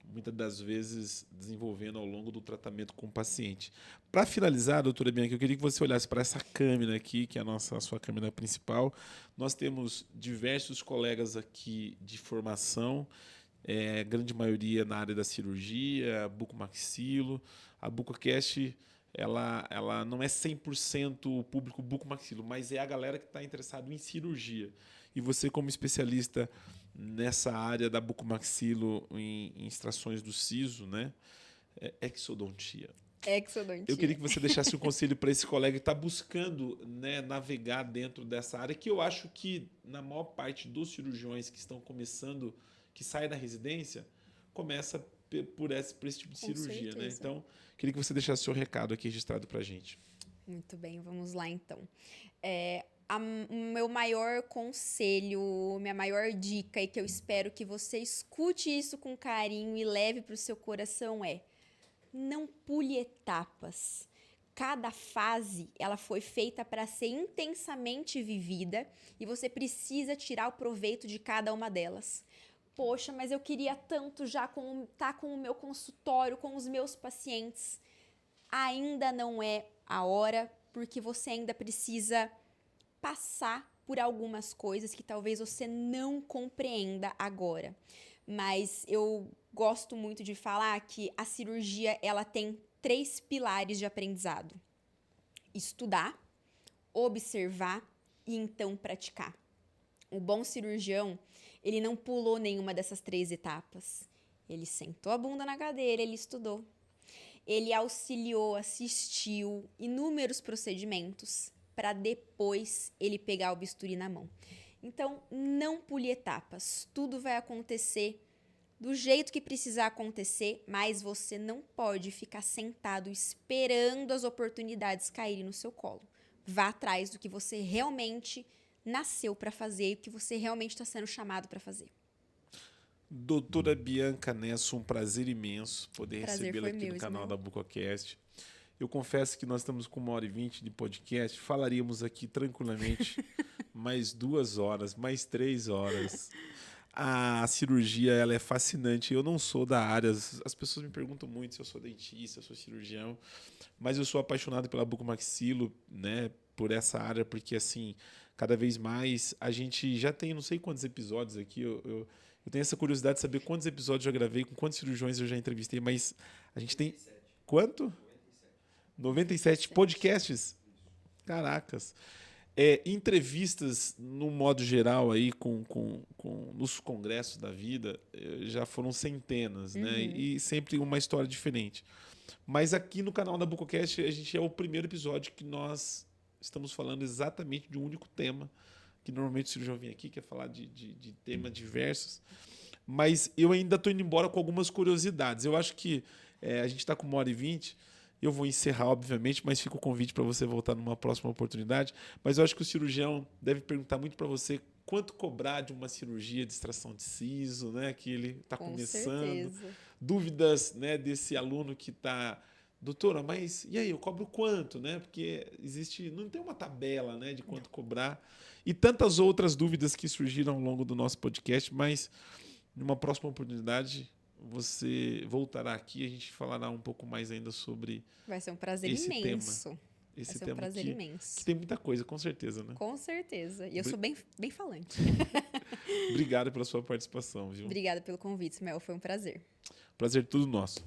muitas das vezes desenvolvendo ao longo do tratamento com o paciente. Para finalizar, doutora Bianca, eu queria que você olhasse para essa câmera aqui, que é a sua câmera principal. Nós temos diversos colegas aqui de formação, grande maioria na área da cirurgia, bucomaxilo. A BucoCast, ela não é 100% o público bucomaxilo, mas é a galera que está interessada em cirurgia. E você, como especialista nessa área da bucomaxilo em extrações do siso, né? Exodontia. Eu queria exodontia. que você deixasse um conselho para esse colega que está buscando, né, navegar dentro dessa área, que eu acho que, na maior parte dos cirurgiões que estão começando, que saem da residência, começa por esse tipo de Com cirurgia, né? certeza. Então, queria que você deixasse seu recado aqui registrado para a gente. Muito bem, vamos lá então. O meu maior conselho, minha maior dica e que eu espero que você escute isso com carinho e leve para o seu coração é: não pule etapas. Cada fase ela foi feita para ser intensamente vivida e você precisa tirar o proveito de cada uma delas. Poxa, mas eu queria tanto já tá com o meu consultório, com os meus pacientes. Ainda não é a hora, porque você ainda precisa passar por algumas coisas que talvez você não compreenda agora. Mas eu gosto muito de falar que a cirurgia ela tem 3 pilares de aprendizado: estudar, observar e então praticar. O bom cirurgião, ele não pulou nenhuma dessas 3 etapas. Ele sentou a bunda na cadeira, ele estudou. Ele auxiliou, assistiu inúmeros procedimentos para depois ele pegar o bisturi na mão. Então, não pule etapas. Tudo vai acontecer do jeito que precisar acontecer, mas você não pode ficar sentado esperando as oportunidades caírem no seu colo. Vá atrás do que você realmente nasceu para fazer e o que você realmente está sendo chamado para fazer. Doutora Bianca Nesso, um prazer imenso poder Prazer recebê-la foi aqui meu, no canal Ismael. da BucoCast. Eu confesso que nós estamos com 1h20 de podcast, falaríamos aqui tranquilamente mais 2 horas, mais 3 horas. A cirurgia ela é fascinante. Eu não sou da área, as pessoas me perguntam muito se eu sou dentista, se eu sou cirurgião, mas eu sou apaixonado pela bucomaxilo, né, por essa área, porque assim, cada vez mais a gente já tem não sei quantos episódios aqui, Eu tenho essa curiosidade de saber quantos episódios eu já gravei, com quantos cirurgiões eu já entrevistei, mas a gente tem... Quanto? 97 podcasts? Caracas. Entrevistas, no modo geral, aí, nos congressos da vida, já foram centenas, né? E sempre uma história diferente. Mas aqui no canal da Bucocast, a gente é o primeiro episódio que nós estamos falando exatamente de um único tema, que normalmente o cirurgião vem aqui, quer falar de temas diversos. Mas eu ainda estou indo embora com algumas curiosidades. Eu acho que a gente está com 1h20. Eu vou encerrar, obviamente, mas fica o convite para você voltar numa próxima oportunidade. Mas eu acho que o cirurgião deve perguntar muito para você quanto cobrar de uma cirurgia de extração de siso, né? Que ele está começando. Certeza. Dúvidas, né, desse aluno que está... Doutora, mas e aí, eu cobro quanto, né? Porque não tem uma tabela, né, de quanto cobrar. E tantas outras dúvidas que surgiram ao longo do nosso podcast, mas numa próxima oportunidade você voltará aqui e a gente falará um pouco mais ainda sobre Vai ser um prazer esse imenso. tema. Vai Esse ser um tema prazer imenso. que tem muita coisa, com certeza, né? Com certeza. E eu sou bem falante. Obrigado pela sua participação, viu? Obrigada pelo convite, Mel. Foi um prazer. Prazer tudo nosso.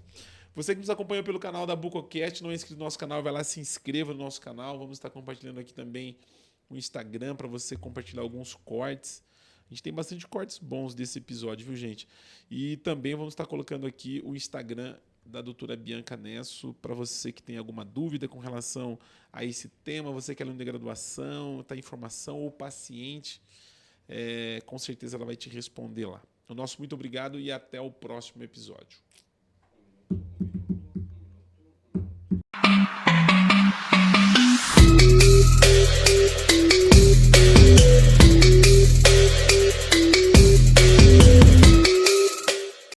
Você que nos acompanha pelo canal da Bucocast, não é inscrito no nosso canal, vai lá, se inscreva no nosso canal. Vamos estar compartilhando aqui também o Instagram para você compartilhar alguns cortes. A gente tem bastante cortes bons desse episódio, viu, gente? E também vamos estar colocando aqui o Instagram da doutora Bianca Nesso para você que tem alguma dúvida com relação a esse tema, você que é aluno de graduação, está em formação ou paciente, com certeza ela vai te responder lá. O nosso muito obrigado e até o próximo episódio.